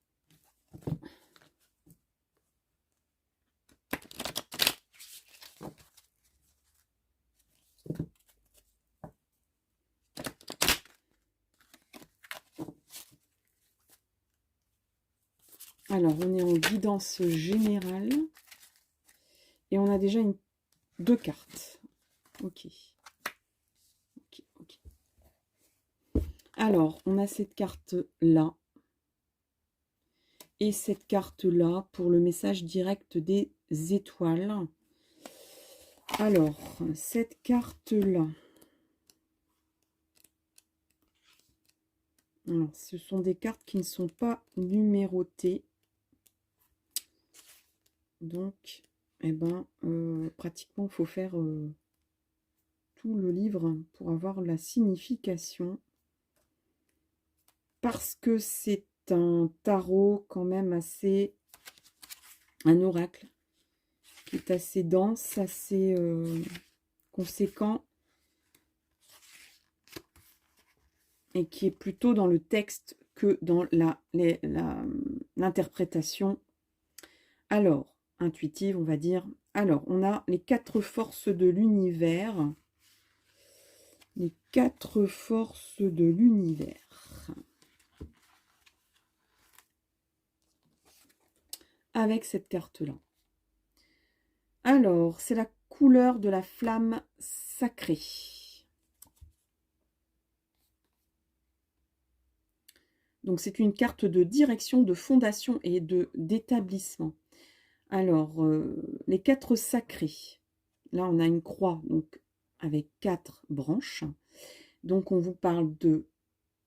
Alors, on est en guidance générale. Et on a déjà deux cartes. Ok. Ok. Alors, on a cette carte-là. Et cette carte-là pour le message direct des étoiles. Alors, cette carte-là. Alors, ce sont des cartes qui ne sont pas numérotées. Donc, pratiquement, il faut faire tout le livre pour avoir la signification. Parce que c'est un tarot quand même assez... un oracle qui est assez dense, assez conséquent. Et qui est plutôt dans le texte que dans l'interprétation. Alors, intuitive, on va dire. Alors, on a les 4 forces de l'univers. Les 4 forces de l'univers. Avec cette carte-là. Alors, c'est la couleur de la flamme sacrée. Donc, c'est une carte de direction, de fondation et d'établissement. Alors, les 4 sacrés. Là, on a une croix donc avec 4 branches. Donc, on vous parle de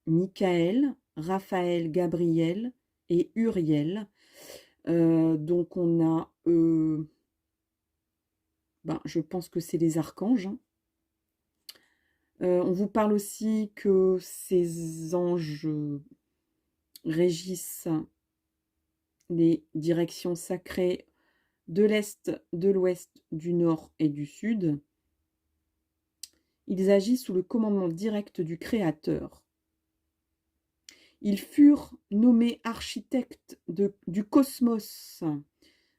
Michael, Raphaël, Gabriel et Uriel. Donc, on a... je pense que c'est les archanges. On vous parle aussi que ces anges régissent les directions sacrées de l'Est, de l'Ouest, du Nord et du Sud. Ils agissent sous le commandement direct du Créateur. Ils furent nommés architectes du cosmos. Hein,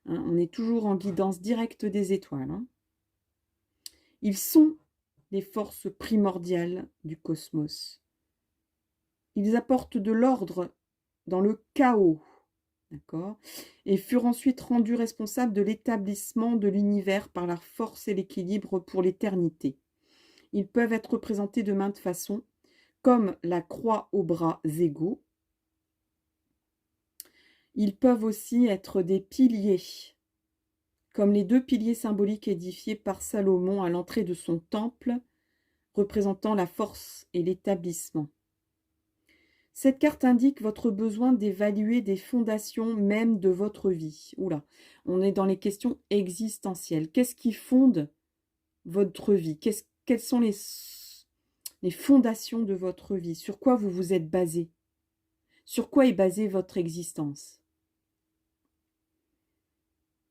on est toujours en guidance directe des étoiles. Hein. Ils sont les forces primordiales du cosmos. Ils apportent de l'ordre dans le chaos, d'accord, et furent ensuite rendus responsables de l'établissement de l'univers par la force et l'équilibre pour l'éternité. Ils peuvent être représentés de maintes façons, comme la croix aux bras égaux. Ils peuvent aussi être des piliers, comme les 2 piliers symboliques édifiés par Salomon à l'entrée de son temple, représentant la force et l'établissement. Cette carte indique votre besoin d'évaluer des fondations même de votre vie. Oula, on est dans les questions existentielles. Qu'est-ce qui fonde votre vie? Quelles sont les fondations de votre vie? Sur quoi vous vous êtes basé? Sur quoi est basée votre existence?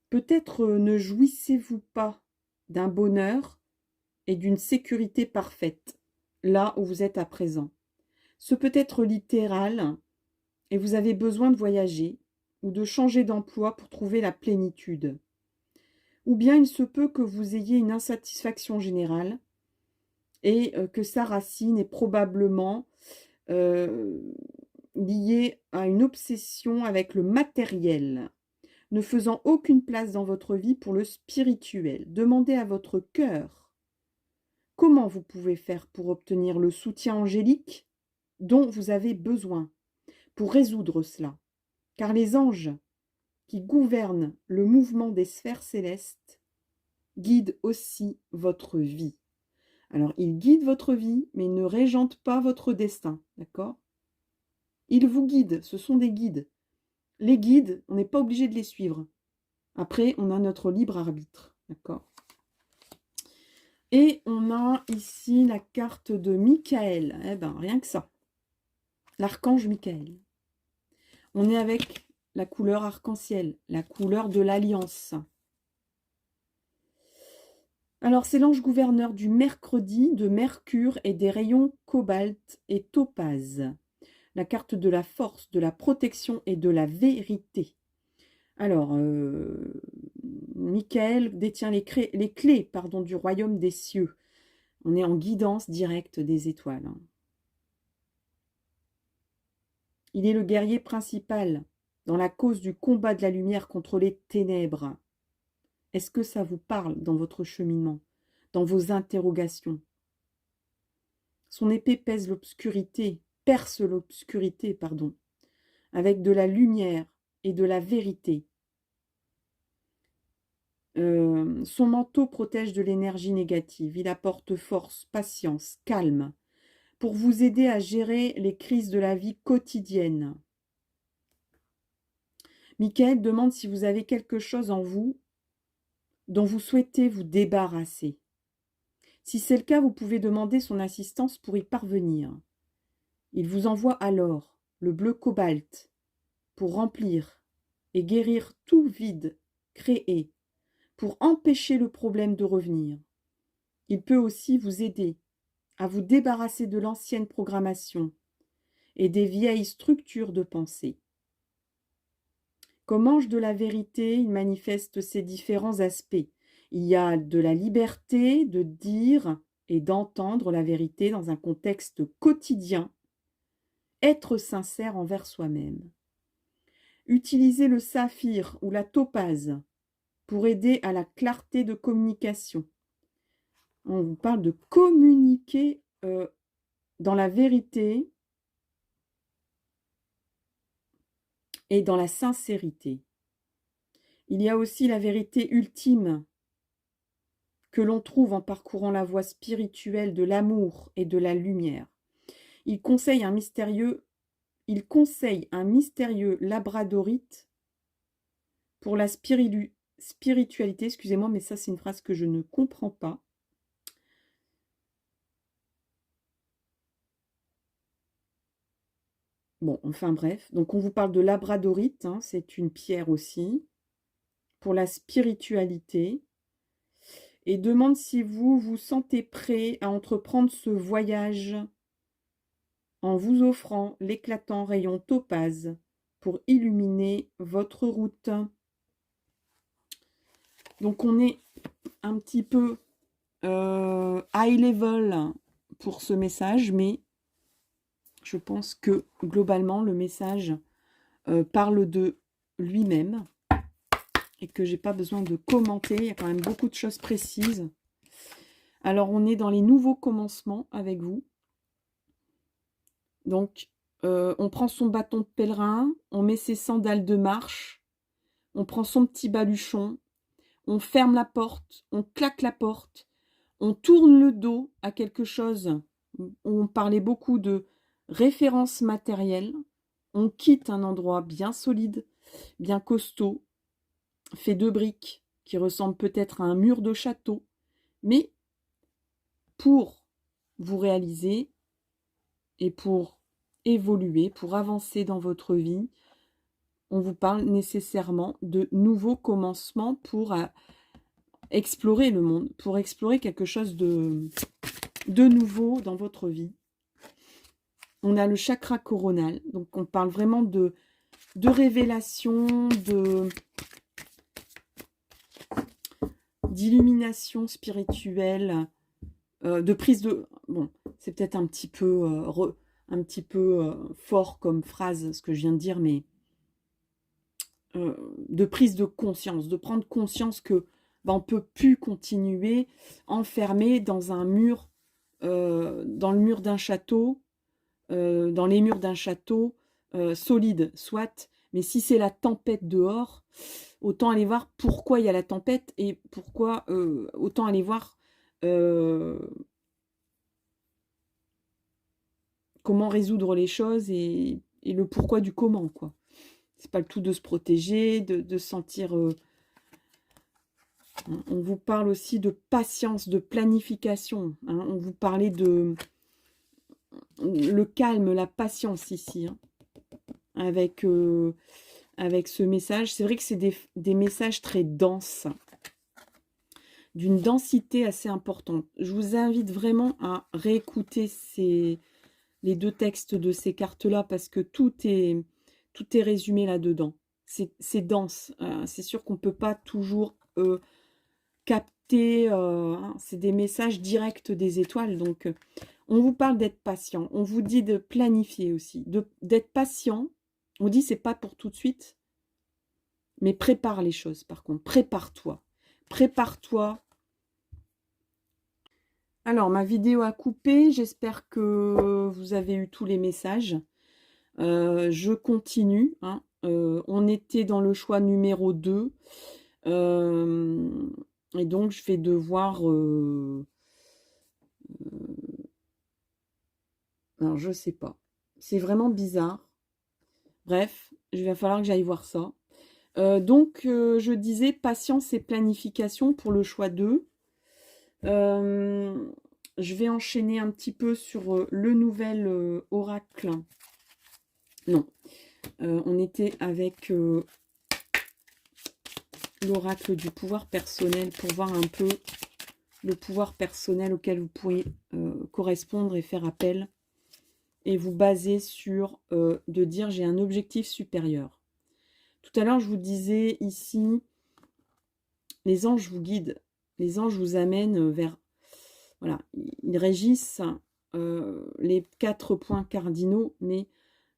Peut-être ne jouissez-vous pas d'un bonheur et d'une sécurité parfaite, là où vous êtes à présent. Ce peut être littéral et vous avez besoin de voyager ou de changer d'emploi pour trouver la plénitude. Ou bien il se peut que vous ayez une insatisfaction générale et que sa racine est probablement liée à une obsession avec le matériel, ne faisant aucune place dans votre vie pour le spirituel. Demandez à votre cœur comment vous pouvez faire pour obtenir le soutien angélique dont vous avez besoin pour résoudre cela. Car les anges qui gouvernent le mouvement des sphères célestes guident aussi votre vie. Alors, ils guident votre vie, mais ils ne régentent pas votre destin, d'accord? Ils vous guident, ce sont des guides. Les guides, on n'est pas obligé de les suivre. Après, on a notre libre arbitre, d'accord? Et on a ici la carte de Michael. Eh ben, rien que ça. L'archange Michael. On est avec la couleur arc-en-ciel, la couleur de l'alliance. Alors, c'est l'ange gouverneur du mercredi, de Mercure et des rayons cobalt et topaze. La carte de la force, de la protection et de la vérité. Alors, Michael détient les clés du royaume des cieux. On est en guidance directe des étoiles. Hein. Il est le guerrier principal dans la cause du combat de la lumière contre les ténèbres. Est-ce que ça vous parle dans votre cheminement, dans vos interrogations? Son épée perce l'obscurité, avec de la lumière et de la vérité. Son manteau protège de l'énergie négative. Il apporte force, patience, calme, pour vous aider à gérer les crises de la vie quotidienne. Michael demande si vous avez quelque chose en vous dont vous souhaitez vous débarrasser. Si c'est le cas, vous pouvez demander son assistance pour y parvenir. Il vous envoie alors le bleu cobalt pour remplir et guérir tout vide créé, pour empêcher le problème de revenir. Il peut aussi vous aider à vous débarrasser de l'ancienne programmation et des vieilles structures de pensée. Comme ange de la vérité, il manifeste ses différents aspects. Il y a de la liberté de dire et d'entendre la vérité dans un contexte quotidien, être sincère envers soi-même. Utilisez le saphir ou la topaze pour aider à la clarté de communication. On vous parle de communiquer dans la vérité et dans la sincérité. Il y a aussi la vérité ultime que l'on trouve en parcourant la voie spirituelle de l'amour et de la lumière. Il conseille un mystérieux labradorite pour la spiritualité. Excusez-moi, mais ça c'est une phrase que je ne comprends pas. Bon, enfin bref. Donc, on vous parle de labradorite, hein, c'est une pierre aussi, pour la spiritualité. Et demande si vous vous sentez prêt à entreprendre ce voyage en vous offrant l'éclatant rayon topaze pour illuminer votre route. Donc, on est un petit peu high level pour ce message, mais je pense que globalement, le message parle de lui-même et que j'ai pas besoin de commenter. Il y a quand même beaucoup de choses précises. Alors, on est dans les nouveaux commencements avec vous. Donc, on prend son bâton de pèlerin, on met ses sandales de marche, on prend son petit baluchon, on ferme la porte, on claque la porte, on tourne le dos à quelque chose. On parlait beaucoup de références matérielles. On quitte un endroit bien solide, bien costaud, fait de briques, qui ressemble peut-être à un mur de château. Mais pour vous réaliser et pour évoluer, pour avancer dans votre vie, on vous parle nécessairement de nouveaux commencements pour explorer le monde, pour explorer quelque chose de nouveau dans votre vie. On a le chakra coronal, donc on parle vraiment de révélation, d'illumination spirituelle, de prise de... Bon, c'est peut-être un petit peu, fort comme phrase, ce que je viens de dire, mais de prise de conscience, de prendre conscience que on ne peut plus continuer enfermé dans un mur, dans le mur d'un château, dans les murs d'un château solide, soit, mais si c'est la tempête dehors, autant aller voir pourquoi il y a la tempête et pourquoi, autant aller voir comment résoudre les choses et le pourquoi du comment, quoi. C'est pas le tout de se protéger, de sentir... on vous parle aussi de patience, de planification. Hein. On vous parlait de le calme, la patience ici, hein, avec, avec ce message. C'est vrai que c'est des messages très denses, d'une densité assez importante. Je vous invite vraiment à réécouter les deux textes de ces cartes-là parce que tout est résumé là-dedans. C'est dense. C'est sûr qu'on ne peut pas toujours capter. Hein, c'est des messages directs des étoiles. Donc, on vous parle d'être patient. On vous dit de planifier aussi. D'être patient. On dit c'est pas pour tout de suite. Mais prépare les choses par contre. Prépare-toi. Prépare-toi. Alors, ma vidéo a coupé. J'espère que vous avez eu tous les messages. Je continue. Hein. On était dans le choix numéro 2. Et donc, je vais devoir... alors, je sais pas. C'est vraiment bizarre. Bref, il va falloir que j'aille voir ça. Donc, je disais patience et planification pour le choix 2. Je vais enchaîner un petit peu sur le nouvel oracle. Non, on était avec l'oracle du pouvoir personnel pour voir un peu le pouvoir personnel auquel vous pourriez correspondre et faire appel. Et vous baser sur de dire j'ai un objectif supérieur. Tout à l'heure, je vous disais ici, les anges vous guident. Les anges vous amènent vers... Voilà, ils régissent les 4 points cardinaux, mais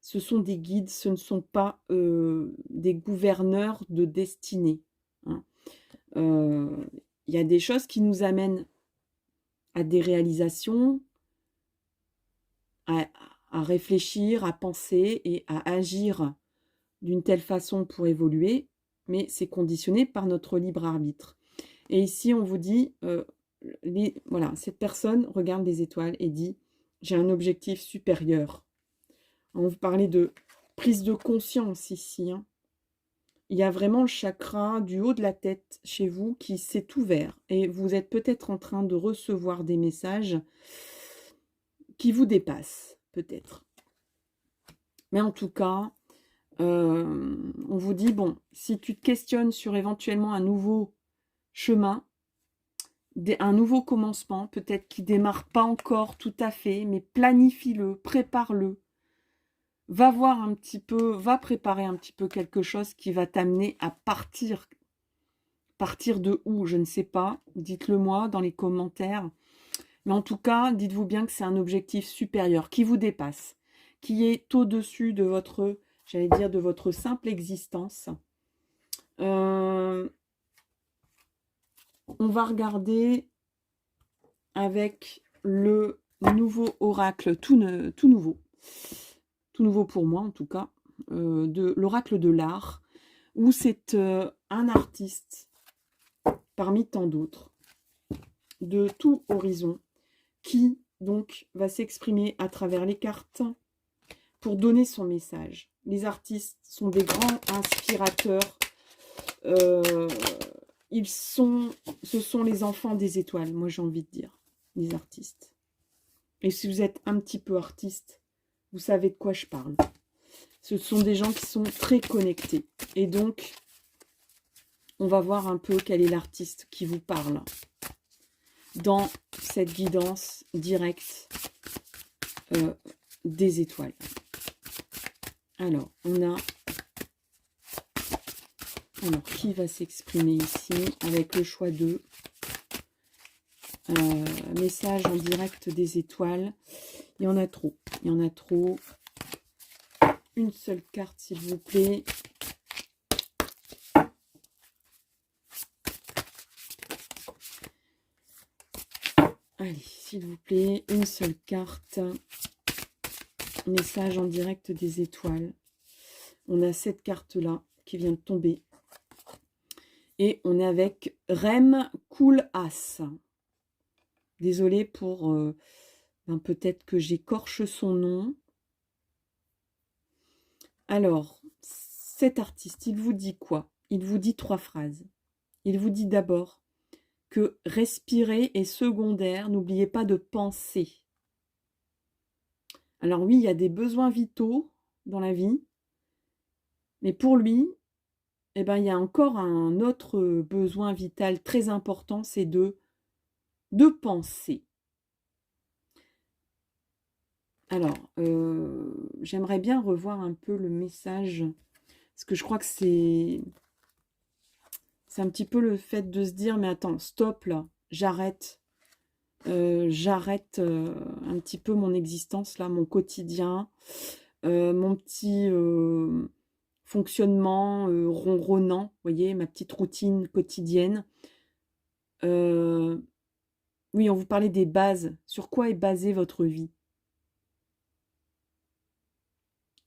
ce sont des guides, ce ne sont pas des gouverneurs de destinée. Hein. Y a des choses qui nous amènent à des réalisations, à réfléchir, à penser et à agir d'une telle façon pour évoluer, mais c'est conditionné par notre libre arbitre. Et ici, on vous dit, voilà, cette personne regarde les étoiles et dit, j'ai un objectif supérieur. On vous parlait de prise de conscience ici. Hein. Il y a vraiment le chakra du haut de la tête chez vous qui s'est ouvert. Et vous êtes peut-être en train de recevoir des messages qui vous dépassent, peut-être. Mais en tout cas, on vous dit, bon, si tu te questionnes sur éventuellement un nouveau chemin, un nouveau commencement, peut-être qui démarre pas encore tout à fait, mais planifie-le, prépare-le. Va voir un petit peu, va préparer un petit peu quelque chose qui va t'amener à partir. Partir de où? Je ne sais pas. Dites-le moi dans les commentaires. Mais en tout cas, dites-vous bien que c'est un objectif supérieur qui vous dépasse, qui est au-dessus de votre, j'allais dire, de votre simple existence. On va regarder avec le nouveau oracle, tout nouveau pour moi en tout cas, de l'oracle de l'art, où c'est un artiste parmi tant d'autres, de tout horizon, qui donc va s'exprimer à travers les cartes pour donner son message. Les artistes sont des grands inspirateurs. Ce sont les enfants des étoiles, moi j'ai envie de dire, les artistes. Et si vous êtes un petit peu artiste, vous savez de quoi je parle. Ce sont des gens qui sont très connectés. Et donc, on va voir un peu quel est l'artiste qui vous parle dans cette guidance directe des étoiles. Alors, on a... Alors, qui va s'exprimer ici avec le choix de message en direct des étoiles. Il y en a trop. Il y en a trop. Une seule carte, s'il vous plaît. Allez, s'il vous plaît, une seule carte. Message en direct des étoiles. On a cette carte-là qui vient de tomber. Et on est avec Rem Cool As. Désolée pour... peut-être que j'écorche son nom. Alors, cet artiste, il vous dit quoi? Il vous dit 3 phrases. Il vous dit d'abord que respirer est secondaire, n'oubliez pas de penser. Alors oui, il y a des besoins vitaux dans la vie, mais pour lui, eh ben, il y a encore un autre besoin vital très important, c'est de penser. Alors, j'aimerais bien revoir un peu le message, parce que je crois que c'est un petit peu le fait de se dire, mais attends, stop là, j'arrête. J'arrête un petit peu mon existence là, mon quotidien, mon petit fonctionnement ronronnant, vous voyez, ma petite routine quotidienne. Oui, on vous parlait des bases. Sur quoi est basée votre vie?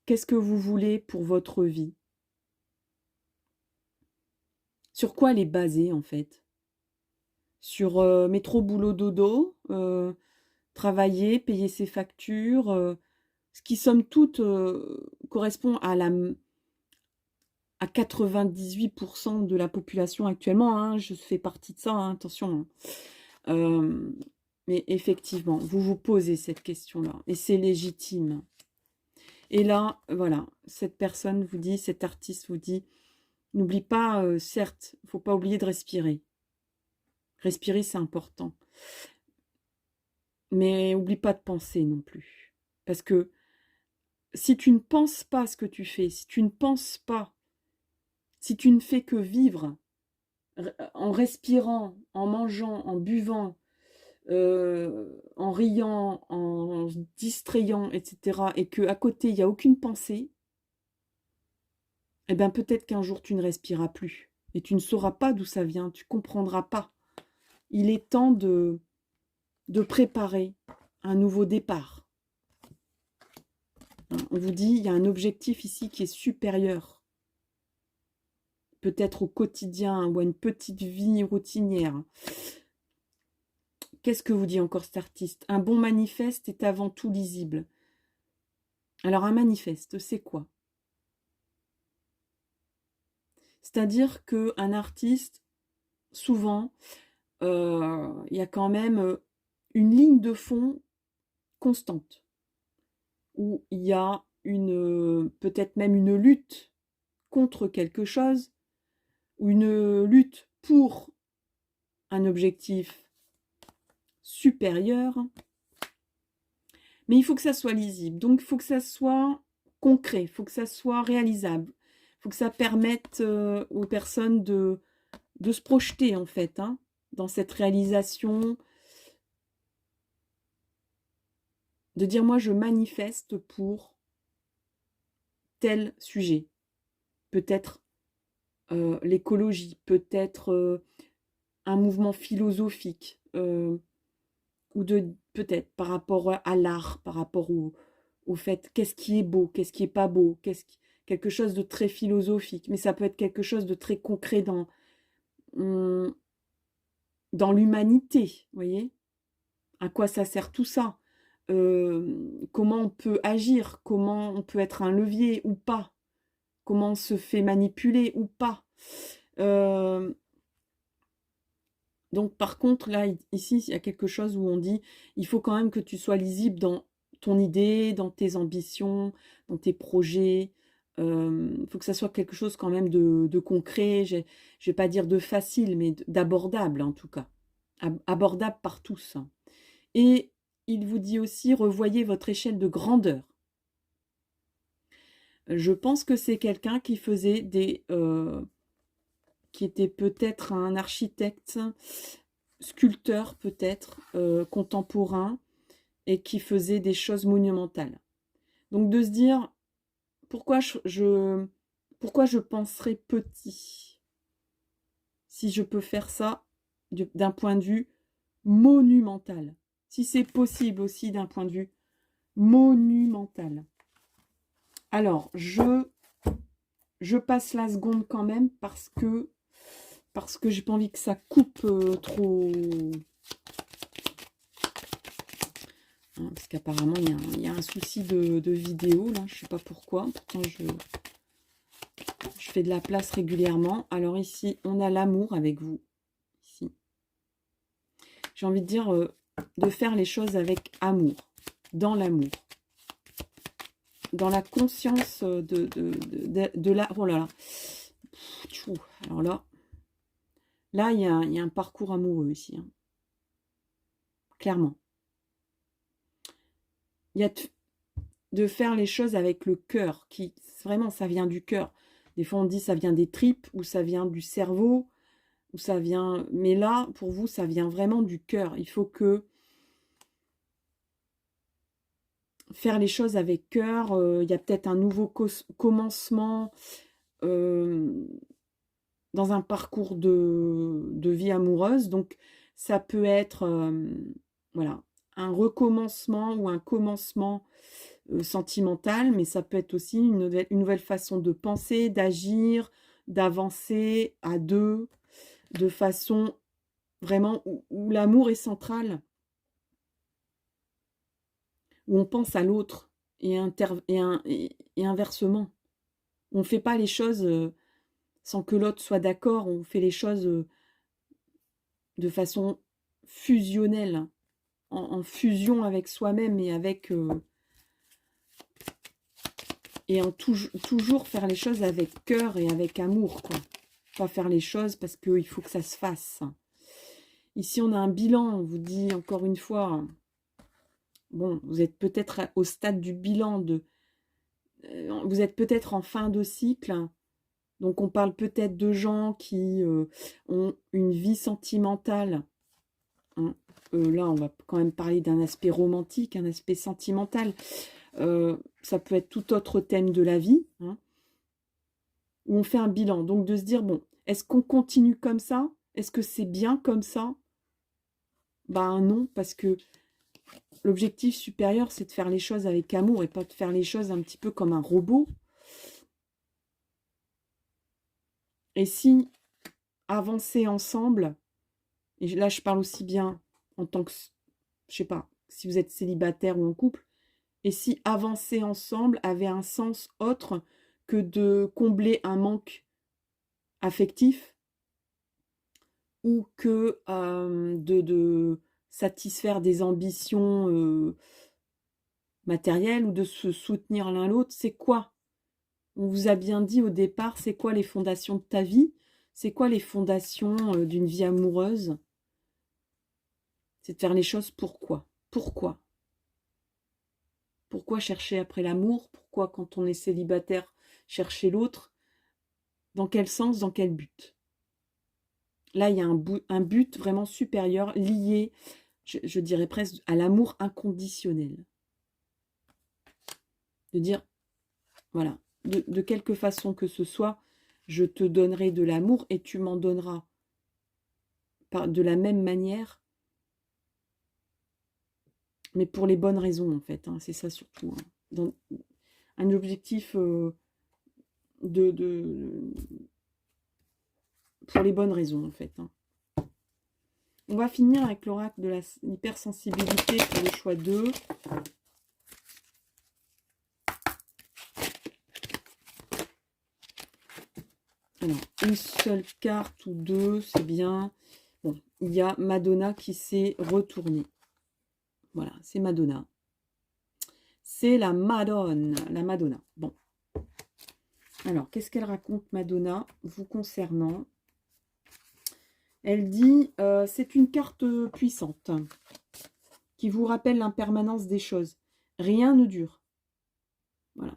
Qu'est-ce que vous voulez pour votre vie? Sur quoi elle est basée en fait? Sur métro, boulot, dodo, travailler, payer ses factures, ce qui somme toute correspond à 98% de la population actuellement, hein, je fais partie de ça, hein, attention. Hein. Mais effectivement, vous vous posez cette question-là, et c'est légitime. Et là, voilà, cette personne vous dit, cet artiste vous dit, n'oublie pas, certes, il ne faut pas oublier de respirer. Respirer, c'est important. Mais oublie pas de penser non plus. Parce que si tu ne penses pas ce que tu fais, si tu ne penses pas, si tu ne fais que vivre, en respirant, en mangeant, en buvant, en riant, en se distrayant, etc., et qu'à côté, il n'y a aucune pensée, eh bien peut-être qu'un jour, tu ne respireras plus. Et tu ne sauras pas d'où ça vient, tu ne comprendras pas. Il est temps de préparer un nouveau départ. On vous dit, il y a un objectif ici qui est supérieur. Peut-être au quotidien ou à une petite vie routinière. Qu'est-ce que vous dit encore cet artiste? Un bon manifeste est avant tout lisible. Alors un manifeste, c'est quoi? C'est-à-dire qu'un artiste, souvent, il y a quand même une ligne de fond constante, où il y a peut-être même une lutte contre quelque chose, ou une lutte pour un objectif supérieur. Mais il faut que ça soit lisible, donc il faut que ça soit concret, il faut que ça soit réalisable, il faut que ça permette aux personnes de se projeter en fait, hein, dans cette réalisation, de dire moi je manifeste pour tel sujet, peut-être l'écologie, peut-être un mouvement philosophique, ou peut-être par rapport à l'art, par rapport au fait qu'est-ce qui est beau, qu'est-ce qui est pas beau, quelque chose de très philosophique, mais ça peut être quelque chose de très concret hum, dans l'humanité, vous voyez? À quoi ça sert tout ça? Comment on peut agir? Comment on peut être un levier ou pas? Comment on se fait manipuler ou pas? Donc par contre, là, ici, il y a quelque chose où on dit, il faut quand même que tu sois lisible dans ton idée, dans tes ambitions, dans tes projets. Il faut que ça soit quelque chose quand même de concret, je vais pas dire de facile, mais d'abordable en tout cas. Abordable par tous. Et il vous dit aussi, revoyez votre échelle de grandeur. Je pense que c'est quelqu'un qui faisait qui était peut-être un architecte, sculpteur peut-être, contemporain, et qui faisait des choses monumentales. Donc de se dire, pourquoi je penserais petit si je peux faire ça d'un point de vue monumental, si c'est possible aussi d'un point de vue monumental. Alors, je passe la seconde quand même parce que j'ai pas envie que ça coupe trop. Hein, parce qu'apparemment, il y a un souci de vidéo, là, je sais pas pourquoi. Pourtant, je fais de la place régulièrement. Alors ici, on a l'amour avec vous. Ici. J'ai envie de dire de faire les choses avec amour, dans l'amour. Dans la conscience de la... Oh là là. Alors là, il y a un parcours amoureux ici. Hein. Clairement. Il y a de faire les choses avec le cœur, qui vraiment, ça vient du cœur. Des fois, on dit ça vient des tripes, ou ça vient du cerveau, ou ça vient... Mais là, pour vous, ça vient vraiment du cœur. Il faut que faire les choses avec cœur, il y a peut-être un nouveau commencement dans un parcours de vie amoureuse. Donc, ça peut être voilà, un recommencement ou un commencement sentimental, mais ça peut être aussi une nouvelle façon de penser, d'agir, d'avancer à deux, de façon vraiment où l'amour est central, où on pense à l'autre et inversement. On ne fait pas les choses sans que l'autre soit d'accord, on fait les choses de façon fusionnelle, en fusion avec soi-même et avec... et en toujours faire les choses avec cœur et avec amour, quoi. Pas faire les choses parce qu'il faut que ça se fasse. Ici, on a un bilan, on vous dit encore une fois, bon, vous êtes peut-être au stade du bilan, vous êtes peut-être en fin de cycle, donc on parle peut-être de gens qui ont une vie sentimentale. Hein. Là, on va quand même parler d'un aspect romantique, un aspect sentimental. Ça peut être tout autre thème de la vie, hein, où on fait un bilan. Donc de se dire, bon, est-ce qu'on continue comme ça? Est-ce que c'est bien comme ça? Ben non, parce que l'objectif supérieur, c'est de faire les choses avec amour et pas de faire les choses un petit peu comme un robot. Et si avancer ensemble, et là je parle aussi bien en tant que, je sais pas, si vous êtes célibataire ou en couple, et si avancer ensemble avait un sens autre que de combler un manque affectif ou que de satisfaire des ambitions matériel ou de se soutenir l'un l'autre. C'est quoi? On vous a bien dit au départ, c'est quoi les fondations de ta vie? C'est quoi les fondations d'une vie amoureuse? C'est de faire les choses pourquoi? Pourquoi? Pourquoi chercher après l'amour? Pourquoi quand on est célibataire, chercher l'autre? Dans quel sens? Dans quel but? Là, il y a un but vraiment supérieur, lié, je dirais presque, à l'amour inconditionnel. De dire, voilà, de quelque façon que ce soit, je te donnerai de l'amour et tu m'en donneras de la même manière, mais pour les bonnes raisons, en fait. Hein, c'est ça surtout. Hein. Dans un objectif pour les bonnes raisons, en fait. Hein. On va finir avec l'oracle de l'hypersensibilité pour le choix 2. Alors, une seule carte ou deux, c'est bien. Bon, il y a Madonna qui s'est retournée. Voilà, c'est Madonna. C'est la Madone, la Madonna. Bon. Alors, qu'est-ce qu'elle raconte, Madonna, vous concernant? Elle dit, c'est une carte puissante qui vous rappelle l'impermanence des choses. Rien ne dure. Voilà.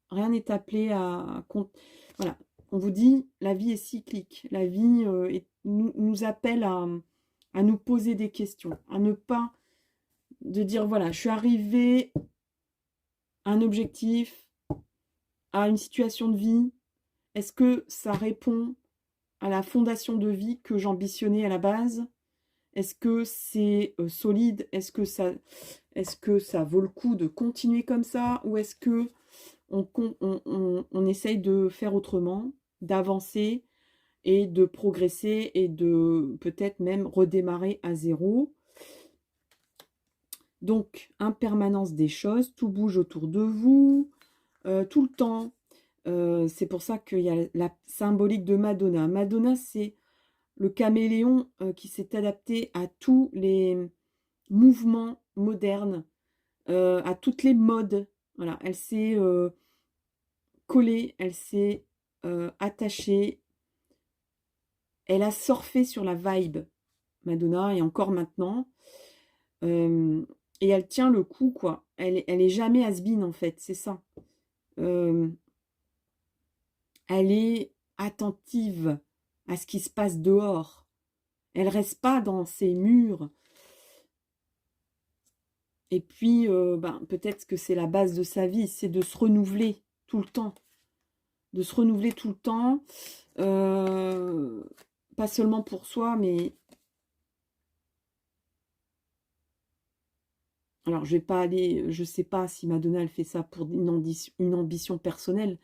Rien n'est appelé à... Voilà. On vous dit, la vie est cyclique. La vie nous appelle à nous poser des questions. À ne pas de dire, voilà, je suis arrivée à un objectif, à une situation de vie. Est-ce que ça répond à la fondation de vie que j'ambitionnais à la base? Est-ce que c'est solide? Est-ce que ça vaut le coup de continuer comme ça? Ou est-ce que on essaye de faire autrement, d'avancer et de progresser et de peut-être même redémarrer à zéro? Donc, impermanence des choses, tout bouge autour de vous, tout le temps. C'est pour ça qu'il y a la symbolique de Madonna. Madonna, c'est le caméléon qui s'est adapté à tous les mouvements modernes, à toutes les modes. Voilà, elle s'est collée, elle s'est attachée, elle a surfé sur la vibe, Madonna, et encore maintenant. Et elle tient le coup, quoi. Elle est jamais has-been, en fait, c'est ça. Elle est attentive à ce qui se passe dehors. Elle reste pas dans ses murs. Et puis, peut-être que c'est la base de sa vie, c'est de se renouveler tout le temps. De se renouveler tout le temps. Pas seulement pour soi, mais... Alors, je vais pas aller... Je sais pas si Madonna, elle fait ça pour une ambition personnelle.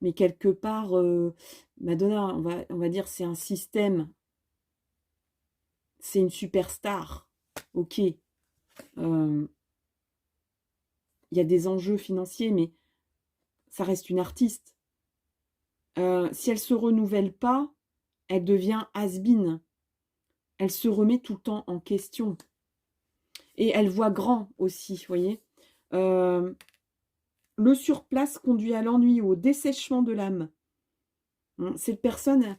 Mais quelque part, Madonna, on va dire, c'est un système. C'est une superstar. Ok. Il y a des enjeux financiers, mais ça reste une artiste. Si elle ne se renouvelle pas, elle devient has-been. Elle se remet tout le temps en question. Et elle voit grand aussi, vous voyez. Le surplace conduit à l'ennui, au dessèchement de l'âme. Cette personne,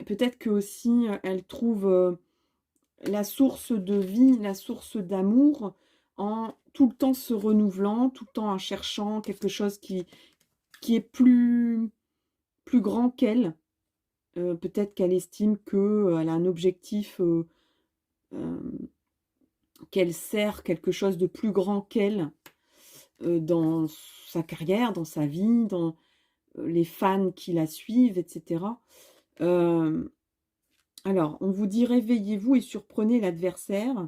peut-être que aussi elle trouve la source de vie, la source d'amour, en tout le temps se renouvelant, tout le temps en cherchant quelque chose qui est plus grand qu'elle. Peut-être qu'elle estime qu'elle a un objectif, qu'elle sert quelque chose de plus grand qu'elle dans sa carrière, dans sa vie, dans les fans qui la suivent, etc. Alors, on vous dit réveillez-vous et surprenez l'adversaire.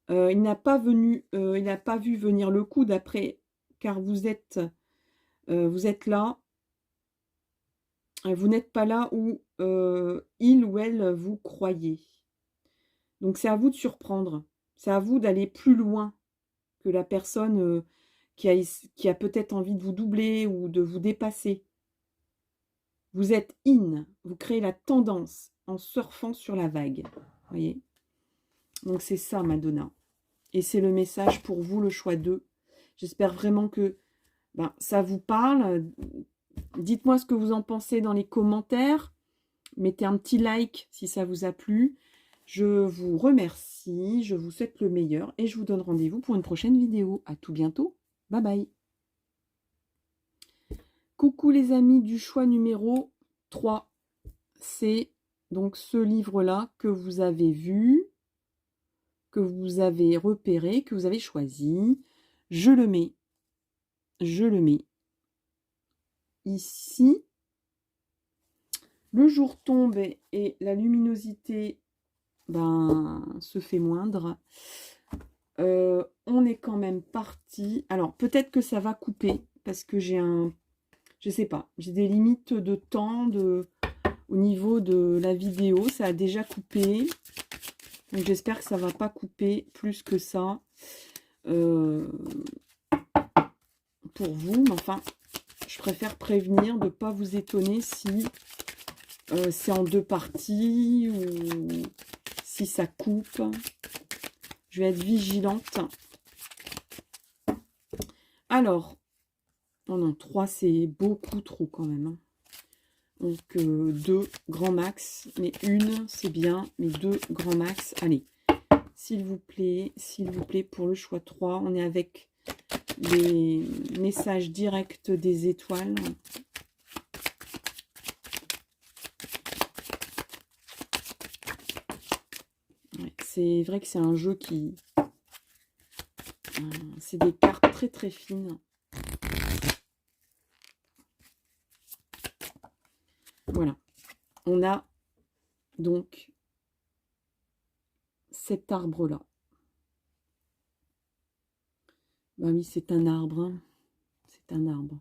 Il n'a pas vu venir le coup d'après, car vous êtes là. Vous n'êtes pas là où il ou elle vous croyez. Donc, c'est à vous de surprendre. C'est à vous d'aller plus loin que la personne qui a peut-être envie de vous doubler ou de vous dépasser. Vous êtes in. Vous créez la tendance en surfant sur la vague. Voyez? Donc, c'est ça, Madonna. Et c'est le message pour vous, le choix 2. J'espère vraiment que ça vous parle. Dites-moi ce que vous en pensez dans les commentaires. Mettez un petit like si ça vous a plu. Je vous remercie, je vous souhaite le meilleur et je vous donne rendez-vous pour une prochaine vidéo. À tout bientôt. Bye bye. Coucou les amis du choix numéro 3. C'est donc ce livre-là que vous avez vu, que vous avez repéré, que vous avez choisi. Je le mets ici. Le jour tombe et la luminosité se fait moindre. On est quand même parti. Alors, peut-être que ça va couper parce que j'ai je sais pas, j'ai des limites de temps au niveau de la vidéo. Ça a déjà coupé. Donc, j'espère que ça va pas couper plus que ça pour vous. Mais enfin, je préfère prévenir de ne pas vous étonner si c'est en 2 parties ou si ça coupe. Je vais être vigilante. Alors, oh non, 3 c'est beaucoup trop quand même. Hein. Donc 2 grand max, mais 1 c'est bien, mais 2 grand max. Allez, s'il vous plaît, pour le choix 3, on est avec les messages directs des étoiles. Ouais, c'est vrai que c'est un jeu qui... c'est des cartes très très fines. Voilà. On a donc cet arbre-là. Bah oui, c'est un arbre. Hein. C'est un arbre.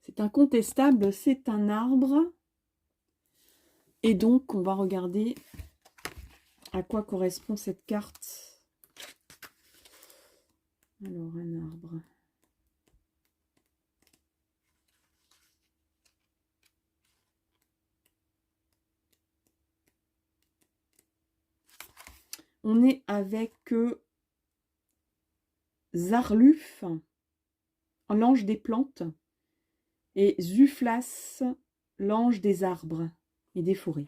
C'est incontestable, c'est un arbre. Et donc, on va regarder à quoi correspond cette carte. Alors, un arbre. On est avec Zarluf, l'ange des plantes, et Zuflas, l'ange des arbres et des forêts.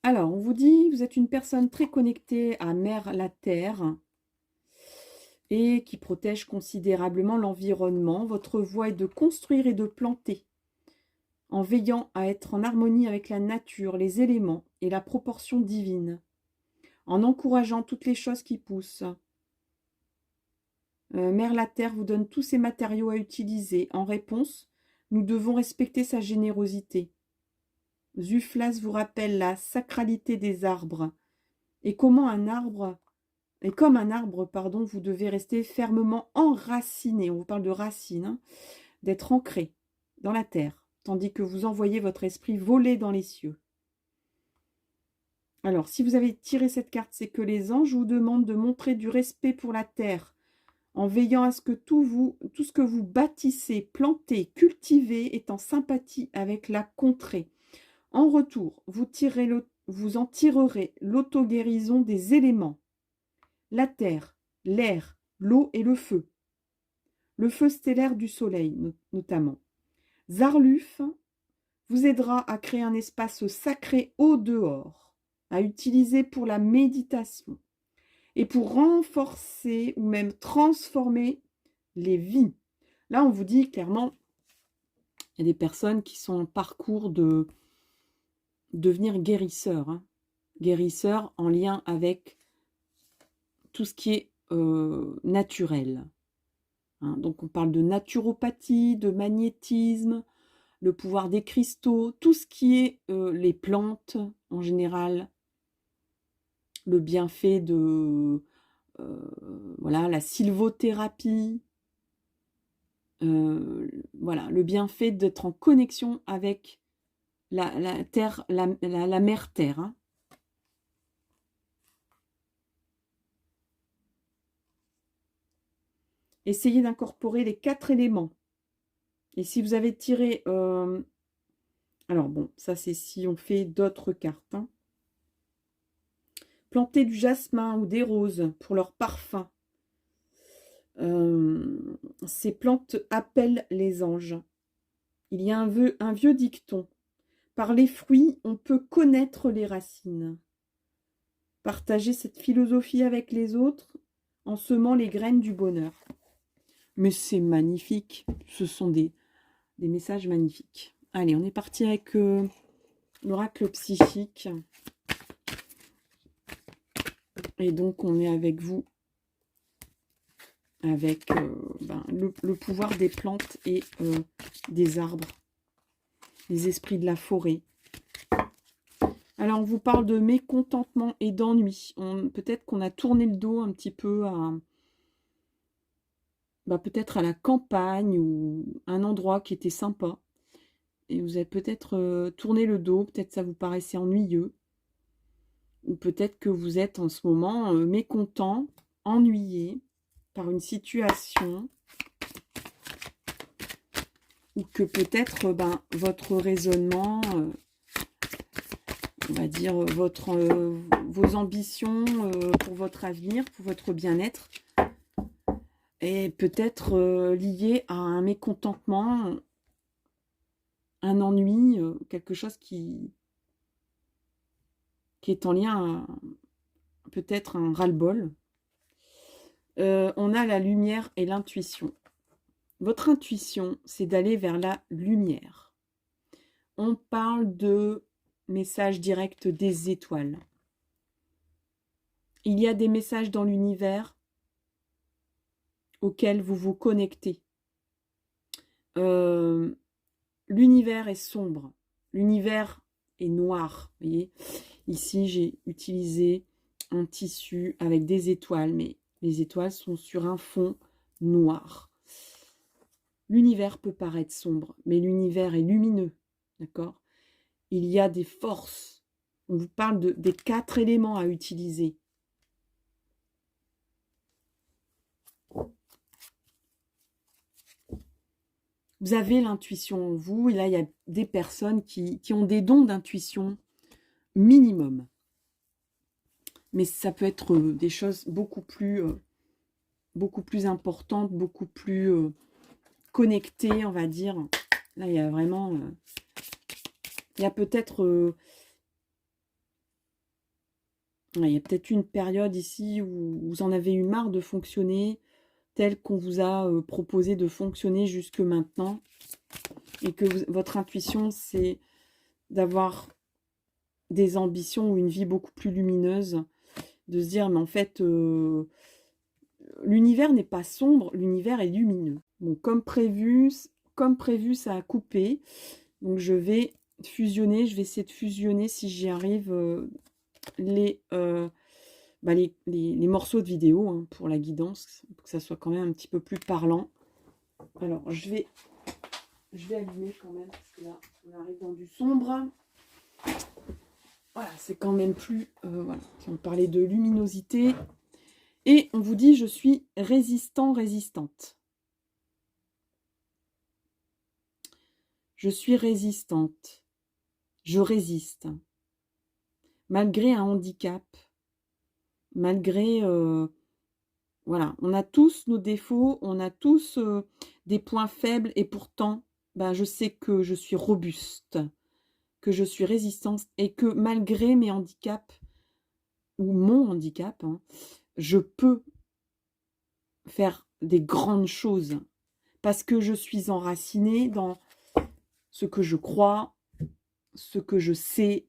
Alors, on vous dit, vous êtes une personne très connectée à Mère la Terre et qui protège considérablement l'environnement. Votre voie est de construire et de planter, en veillant à être en harmonie avec la nature, les éléments et la proportion divine, en encourageant toutes les choses qui poussent. Mère la Terre vous donne tous ces matériaux à utiliser. En réponse, nous devons respecter sa générosité. Zuflas vous rappelle la sacralité des arbres et comme un arbre, vous devez rester fermement enraciné. On vous parle de racines, hein, d'être ancré dans la terre, tandis que vous envoyez votre esprit voler dans les cieux. Alors, si vous avez tiré cette carte, c'est que les anges vous demandent de montrer du respect pour la terre, en veillant à ce que tout ce que vous bâtissez, plantez, cultivez est en sympathie avec la contrée. En retour, vous en tirerez l'auto-guérison des éléments. La terre, l'air, l'eau et le feu. Le feu stellaire du soleil, notamment. Zarluf vous aidera à créer un espace sacré au dehors, à utiliser pour la méditation et pour renforcer ou même transformer les vies. Là, on vous dit clairement, il y a des personnes qui sont en parcours de devenir guérisseurs. Hein. Guérisseurs en lien avec tout ce qui est naturel. Hein. Donc, on parle de naturopathie, de magnétisme, le pouvoir des cristaux, tout ce qui est les plantes en général, le bienfait de voilà, la sylvothérapie, voilà, le bienfait d'être en connexion avec la terre, la mère terre. Hein. Essayez d'incorporer les 4 éléments. Et si vous avez tiré... alors bon, ça c'est si on fait d'autres cartes. Hein. Planter du jasmin ou des roses pour leur parfum. Ces plantes appellent les anges. Il y a un vieux dicton. Par les fruits, on peut connaître les racines. Partager cette philosophie avec les autres en semant les graines du bonheur. Mais c'est magnifique. Ce sont des messages magnifiques. Allez, on est parti avec l'oracle psychique. Et donc, on est avec vous. Avec le pouvoir des plantes et des arbres. Les esprits de la forêt. Alors, on vous parle de mécontentement et d'ennui. Peut-être qu'on a tourné le dos un petit peu à... peut-être à la campagne ou un endroit qui était sympa. Et vous avez peut-être tourné le dos. Peut-être ça vous paraissait ennuyeux. Ou peut-être que vous êtes en ce moment mécontent, ennuyé par une situation. Ou que peut-être votre raisonnement... on va dire, vos ambitions pour votre avenir, pour votre bien-être, est peut-être lié à un mécontentement, un ennui, quelque chose qui est en lien à peut-être un ras-le-bol. On a la lumière et l'intuition. Votre intuition, c'est d'aller vers la lumière. On parle de messages directs des étoiles. Il y a des messages dans l'univers auxquels vous vous connectez. L'univers est sombre. L'univers est noir. Vous voyez, ici, j'ai utilisé un tissu avec des étoiles, mais les étoiles sont sur un fond noir. L'univers peut paraître sombre, mais l'univers est lumineux. D'accord ? Il y a des forces. On vous parle des 4 éléments à utiliser. Vous avez l'intuition en vous, et là, il y a des personnes qui ont des dons d'intuition minimum. Mais ça peut être des choses beaucoup plus importantes, beaucoup plus connectées, on va dire. Là, il y a vraiment... il y a peut-être... il y a peut-être une période ici où vous en avez eu marre de fonctionner tel qu'on vous a proposé de fonctionner jusque maintenant. Et que votre intuition, c'est d'avoir des ambitions ou une vie beaucoup plus lumineuse. De se dire, mais en fait, l'univers n'est pas sombre, l'univers est lumineux. Bon, comme prévu, ça a coupé. Donc, je vais fusionner, je vais essayer de fusionner, si j'y arrive, les morceaux de vidéo hein, pour la guidance, pour que ça soit quand même un petit peu plus parlant. Alors, je vais allumer quand même, parce que là, on arrive dans du sombre. Voilà, c'est quand même plus... voilà, on parlait de luminosité. Et on vous dit, je suis résistant, résistante. Je suis résistante. Je résiste. Malgré un handicap, malgré... voilà, on a tous nos défauts, on a tous des points faibles, et pourtant, je sais que je suis robuste, que je suis résistante, et que malgré mes handicaps, ou mon handicap, hein, je peux faire des grandes choses, parce que je suis enracinée dans ce que je crois, ce que je sais,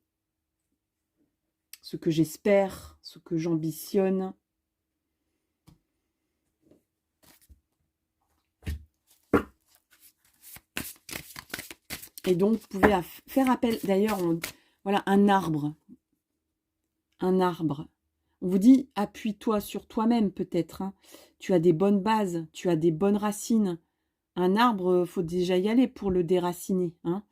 ce que j'espère, ce que j'ambitionne. Et donc, vous pouvez faire appel, d'ailleurs, voilà, un arbre. Un arbre. On vous dit, appuie-toi sur toi-même peut-être. Hein. Tu as des bonnes bases, tu as des bonnes racines. Un arbre, il faut déjà y aller pour le déraciner. Hein.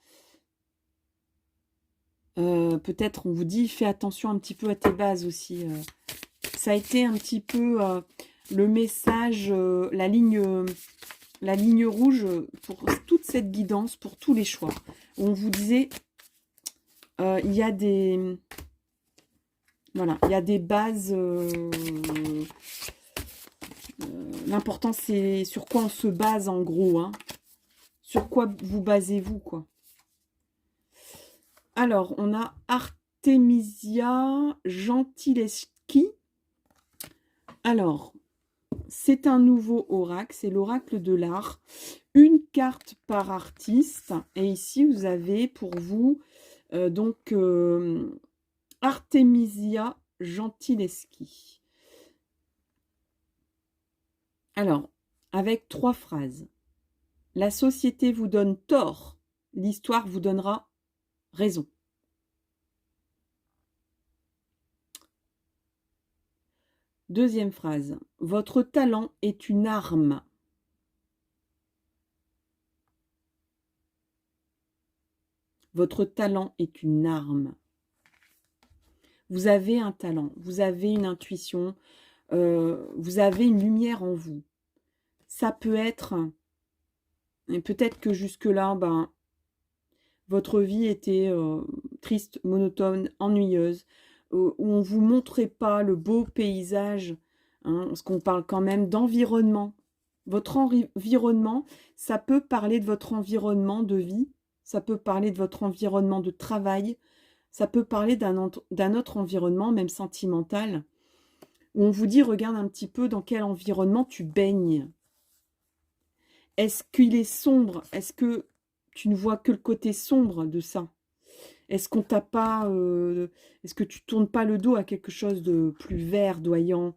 Peut-être, on vous dit, fais attention un petit peu à tes bases aussi. Ça a été un petit peu le message, la ligne rouge pour toute cette guidance, pour tous les choix. On vous disait, il y a des Voilà, il y a des bases. L'important, c'est sur quoi on se base, en gros. Hein. Sur quoi vous basez-vous, quoi. Alors, on a Artemisia Gentileschi. Alors, c'est un nouveau oracle, c'est l'oracle de l'art. Une carte par artiste. Et ici, vous avez pour vous, Artemisia Gentileschi. Alors, avec 3 phrases. La société vous donne tort, l'histoire vous donnera raison. Deuxième phrase. Votre talent est une arme. Votre talent est une arme. Vous avez un talent, vous avez une intuition, vous avez une lumière en vous. Ça peut être, et peut-être que jusque-là, ben, votre vie était triste, monotone, ennuyeuse, où on ne vous montrait pas le beau paysage, hein, parce qu'on parle quand même d'environnement. Votre environnement, ça peut parler de votre environnement de vie, ça peut parler de votre environnement de travail, ça peut parler d'un autre environnement, même sentimental, où on vous dit, regarde un petit peu dans quel environnement tu baignes. Est-ce qu'il est sombre? Est-ce que tu ne vois que le côté sombre de ça? Est-ce qu'on t'a pas, est-ce que tu tournes pas le dos à quelque chose de plus verdoyant,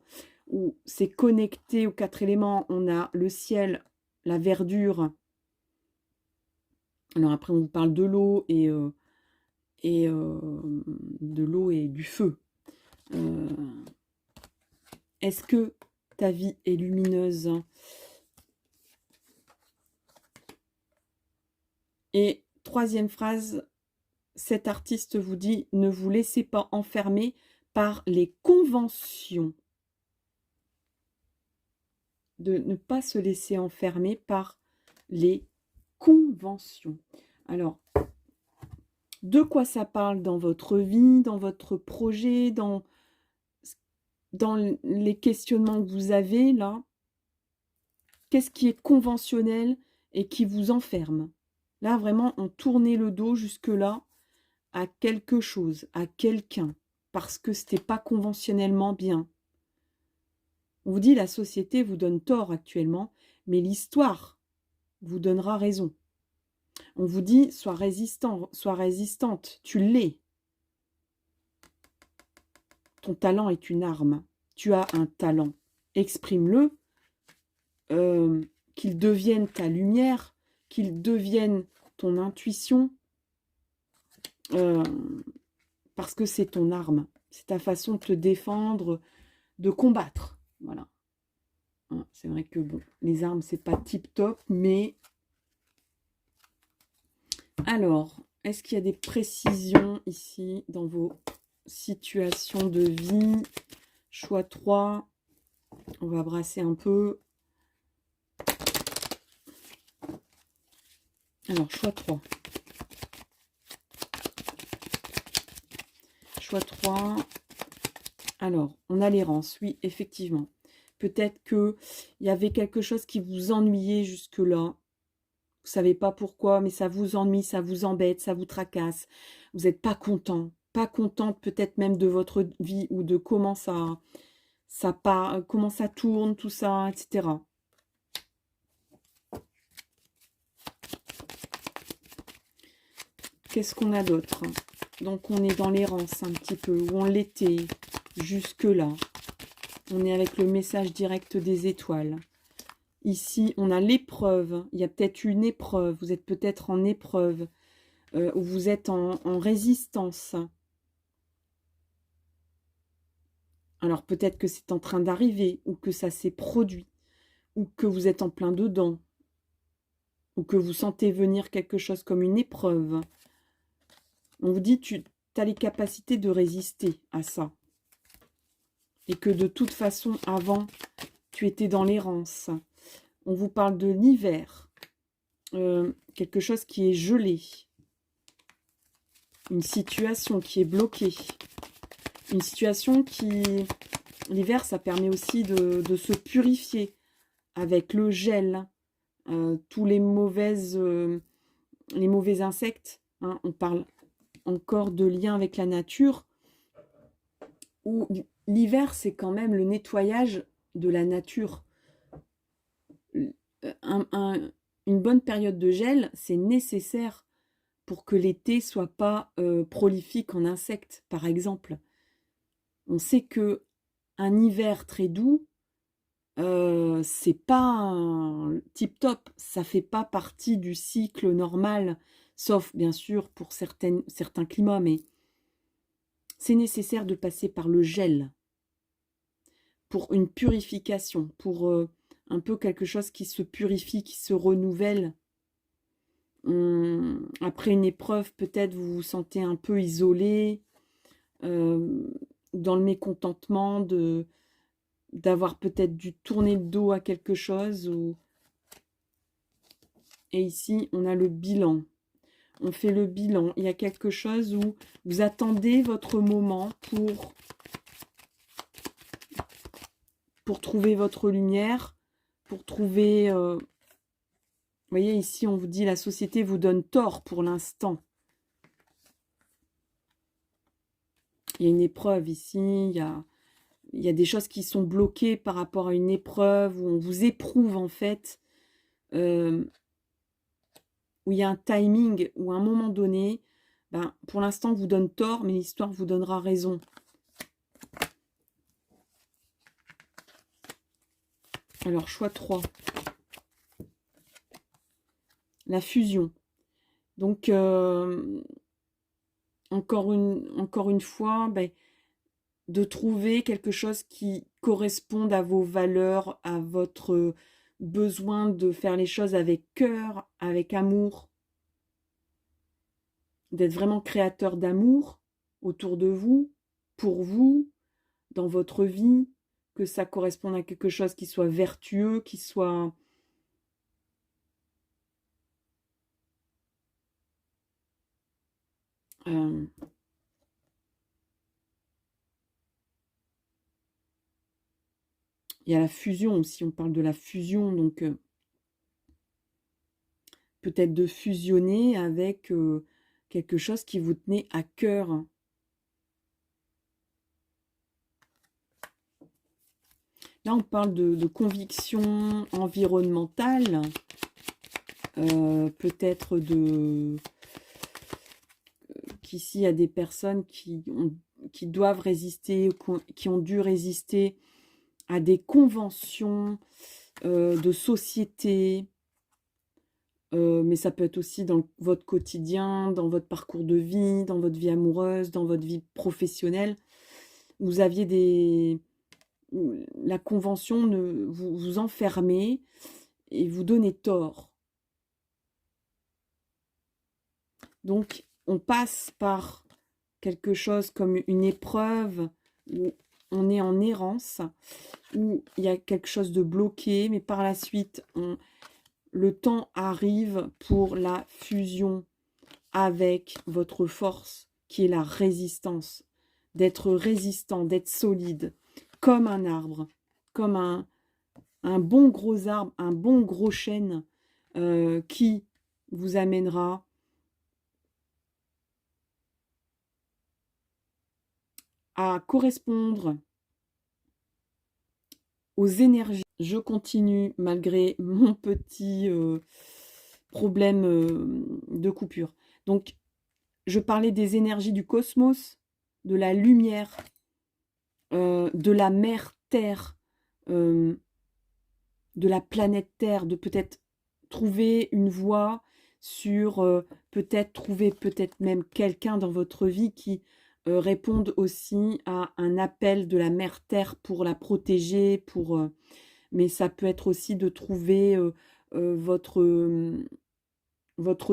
où c'est connecté aux 4 éléments? On a le ciel, la verdure. Alors après, on vous parle de l'eau et de l'eau et du feu. Est-ce que ta vie est lumineuse? Et troisième phrase, cet artiste vous dit, ne vous laissez pas enfermer par les conventions. De ne pas se laisser enfermer par les conventions. Alors, de quoi ça parle dans votre vie, dans votre projet, dans les questionnements que vous avez là? Qu'est-ce qui est conventionnel et qui vous enferme? Là, vraiment, on tournait le dos jusque-là à quelque chose, à quelqu'un, parce que ce n'était pas conventionnellement bien. On vous dit, la société vous donne tort actuellement, mais l'histoire vous donnera raison. On vous dit, sois résistant, sois résistante, tu l'es. Ton talent est une arme. Tu as un talent. Exprime-le, qu'il devienne ta lumière, qu'il devienne ton intuition, parce que c'est ton arme. C'est ta façon de te défendre, de combattre. Voilà. C'est vrai que bon, les armes, c'est pas tip-top, mais... Alors, est-ce qu'il y a des précisions ici dans vos situations de vie? Choix 3. On va brasser un peu. Alors, choix 3. Choix 3. Alors, on a l'errance. Oui, effectivement. Peut-être qu'il y avait quelque chose qui vous ennuyait jusque-là. Vous ne savez pas pourquoi, mais ça vous ennuie, ça vous embête, ça vous tracasse. Vous n'êtes pas content. Pas contente peut-être même de votre vie ou de comment ça part, comment ça tourne, tout ça, etc. Qu'est-ce qu'on a d'autre? Donc on est dans l'errance un petit peu, où on l'était jusque-là. On est avec le message direct des étoiles. Ici, on a l'épreuve. Il y a peut-être une épreuve. Vous êtes peut-être en épreuve. Ou vous êtes en résistance. Alors peut-être que c'est en train d'arriver. Ou que ça s'est produit. Ou que vous êtes en plein dedans. Ou que vous sentez venir quelque chose comme une épreuve. On vous dit, tu as les capacités de résister à ça. Et que de toute façon, avant, tu étais dans l'errance. On vous parle de l'hiver. Quelque chose qui est gelé. Une situation qui est bloquée. une situation qui... L'hiver, ça permet aussi de se purifier avec le gel, tous les mauvais insectes. Hein, on parle encore de lien avec la nature, où l'hiver, c'est quand même le nettoyage de la nature. Une bonne période de gel, c'est nécessaire pour que l'été soit pas prolifique en insectes, par exemple. On sait que un hiver très doux, c'est pas tip top, ça fait pas partie du cycle normal, sauf bien sûr pour certains climats, mais c'est nécessaire de passer par le gel pour une purification, pour un peu quelque chose qui se purifie, qui se renouvelle. Après une épreuve, peut-être vous vous sentez un peu isolé, dans le mécontentement d'avoir peut-être dû tourner le dos à quelque chose. Et ici, on a le bilan. On fait le bilan. Il y a quelque chose où vous attendez votre moment pour trouver votre lumière, pour trouver... vous voyez, ici, on vous dit la société vous donne tort pour l'instant. Il y a une épreuve ici, il y a des choses qui sont bloquées par rapport à une épreuve, où on vous éprouve en fait, où il y a un timing, où à un moment donné, ben, pour l'instant, vous donne tort, mais l'histoire vous donnera raison. Alors, choix 3. La fusion. Donc, encore une fois, ben, de trouver quelque chose qui corresponde à vos valeurs, à votre besoin de faire les choses avec cœur, avec amour, d'être vraiment créateur d'amour autour de vous, pour vous, dans votre vie, que ça corresponde à quelque chose qui soit vertueux, qui soit... Il y a la fusion aussi, on parle de la fusion, donc peut-être de fusionner avec quelque chose qui vous tenait à cœur. Là, on parle de conviction environnementale, peut-être qu'ici, il y a des personnes qui doivent résister, qui ont dû résister à des conventions de société, mais ça peut être aussi dans votre quotidien, dans votre parcours de vie, dans votre vie amoureuse, dans votre vie professionnelle. Vous aviez la convention, vous enfermez et vous donnez tort. Donc, on passe par quelque chose comme une épreuve où on est en errance, où il y a quelque chose de bloqué, mais par la suite, le temps arrive pour la fusion avec votre force, qui est la résistance. D'être résistant, d'être solide, comme un arbre, comme un bon gros arbre, un bon gros chêne qui vous amènera à correspondre aux énergies. Je continue malgré mon petit problème de coupure. Donc, je parlais des énergies du cosmos, de la lumière, de la mère Terre, de la planète Terre, de peut-être trouver une voie sur, peut-être trouver peut-être même quelqu'un dans votre vie qui réponde aussi à un appel de la mère Terre pour la protéger, mais ça peut être aussi de trouver votre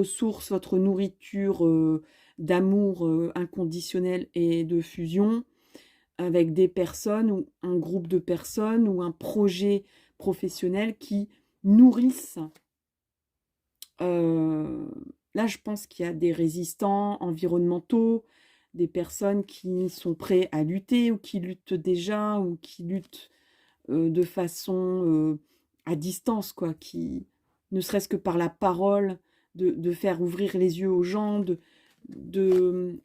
source, votre nourriture d'amour inconditionnel et de fusion avec des personnes ou un groupe de personnes ou un projet professionnel qui nourrissent. Là, je pense qu'il y a des résistants environnementaux, des personnes qui sont prêtes à lutter ou qui luttent déjà ou qui luttent de façon à distance, quoi, qui, ne serait-ce que par la parole, de faire ouvrir les yeux aux gens, de, de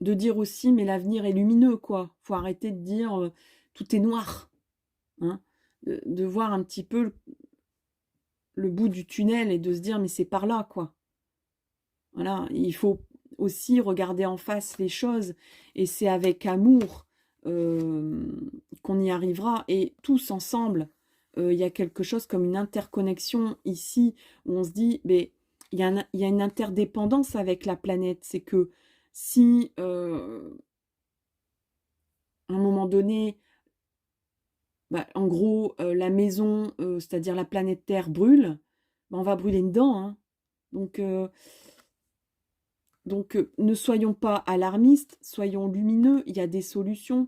dire aussi, mais l'avenir est lumineux, quoi. Faut arrêter de dire tout est noir. Hein, de voir un petit peu le bout du tunnel et de se dire, mais c'est par là, quoi. Voilà, il faut aussi regarder en face les choses, et c'est avec amour qu'on y arrivera, et tous ensemble, il y a quelque chose comme une interconnexion ici, où on se dit, mais il y a une interdépendance avec la planète, c'est que si, à un moment donné, bah, en gros, la maison, c'est-à-dire la planète Terre brûle, bah, on va brûler dedans, hein. Donc, ne soyons pas alarmistes, soyons lumineux, il y a des solutions.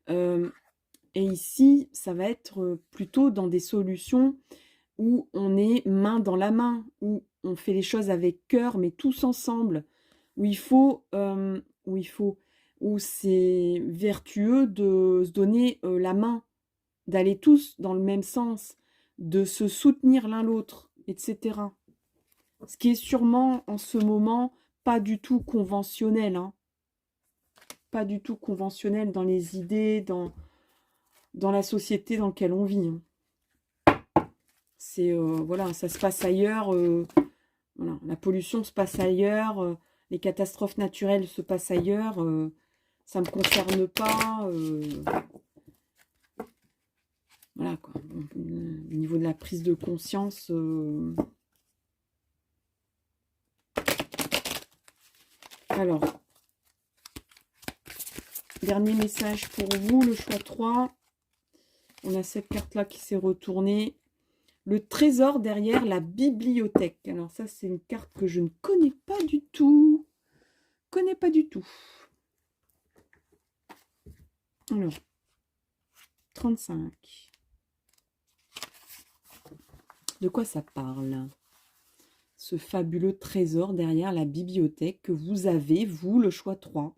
Et ici, ça va être plutôt dans des solutions où on est main dans la main, où on fait les choses avec cœur, mais tous ensemble, où où c'est vertueux de se donner la main, d'aller tous dans le même sens, de se soutenir l'un l'autre, etc. Ce qui est sûrement en ce moment pas du tout conventionnel, hein. Pas du tout conventionnel dans les idées, dans la société dans laquelle on vit, hein. C'est voilà, ça se passe ailleurs, voilà, la pollution se passe ailleurs, les catastrophes naturelles se passent ailleurs, ça ne me concerne pas, voilà quoi. Au niveau de la prise de conscience, alors, dernier message pour vous, le choix 3. On a cette carte-là qui s'est retournée. Le trésor derrière la bibliothèque. Alors ça, c'est une carte que je ne connais pas du tout. Connais pas du tout. Alors, 35. De quoi ça parle? Ce fabuleux trésor derrière la bibliothèque que vous avez, vous, le choix 3,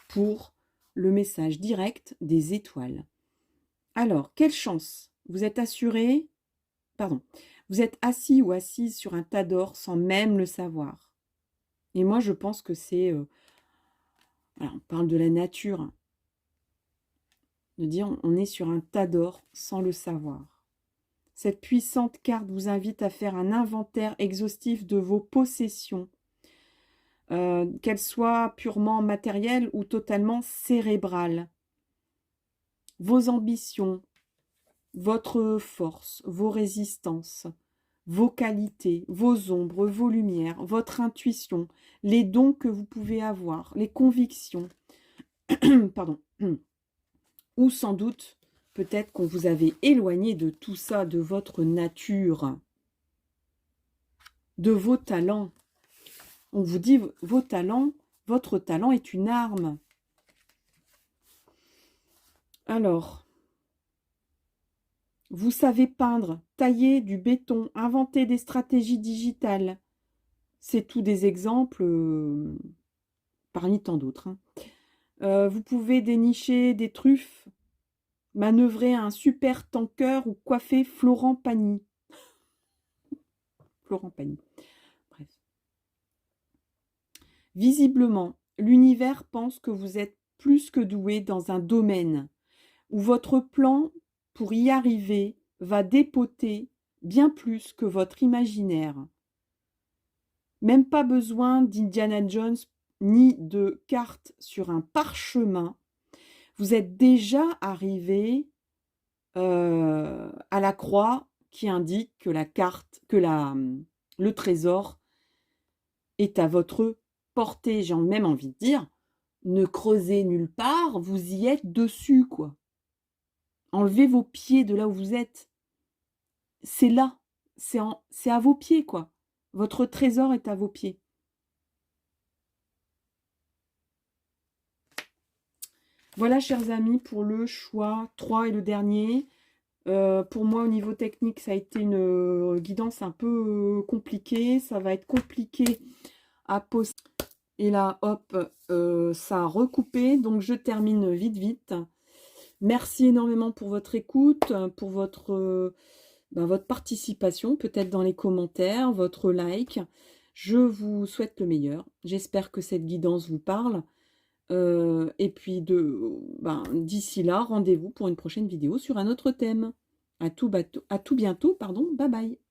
pour le message direct des étoiles. Alors, quelle chance! Vous êtes assuré, pardon, vous êtes assis ou assise sur un tas d'or sans même le savoir. Et moi, je pense que c'est... voilà, on parle de la nature, hein, de dire on est sur un tas d'or sans le savoir. Cette puissante carte vous invite à faire un inventaire exhaustif de vos possessions, qu'elles soient purement matérielles ou totalement cérébrales. Vos ambitions, votre force, vos résistances, vos qualités, vos ombres, vos lumières, votre intuition, les dons que vous pouvez avoir, les convictions, pardon, ou sans doute, peut-être qu'on vous avait éloigné de tout ça, de votre nature, de vos talents. On vous dit, vos talents, votre talent est une arme. Alors, vous savez peindre, tailler du béton, inventer des stratégies digitales. C'est tous des exemples parmi tant d'autres, hein. Vous pouvez dénicher des truffes, manœuvrer un super tanker ou coiffer Florent Pagny. Florent Pagny. Bref. Visiblement, l'univers pense que vous êtes plus que doué dans un domaine où votre plan pour y arriver va dépoter bien plus que votre imaginaire. Même pas besoin d'Indiana Jones ni de cartes sur un parchemin. Vous êtes déjà arrivé à la croix qui indique que la carte, que le trésor est à votre portée. J'ai même envie de dire, ne creusez nulle part, vous y êtes dessus, quoi. Enlevez vos pieds de là où vous êtes. C'est là, c'est à vos pieds, quoi. Votre trésor est à vos pieds. Voilà, chers amis, pour le choix 3 et le dernier. Pour moi, au niveau technique, ça a été une guidance un peu compliquée. Ça va être compliqué à poser. Et là, hop, ça a recoupé. Donc, je termine vite, vite. Merci énormément pour votre écoute, pour votre participation, peut-être dans les commentaires, votre like. Je vous souhaite le meilleur. J'espère que cette guidance vous parle. Et puis, d'ici là, rendez-vous pour une prochaine vidéo sur un autre thème. À tout bientôt, pardon. Bye bye.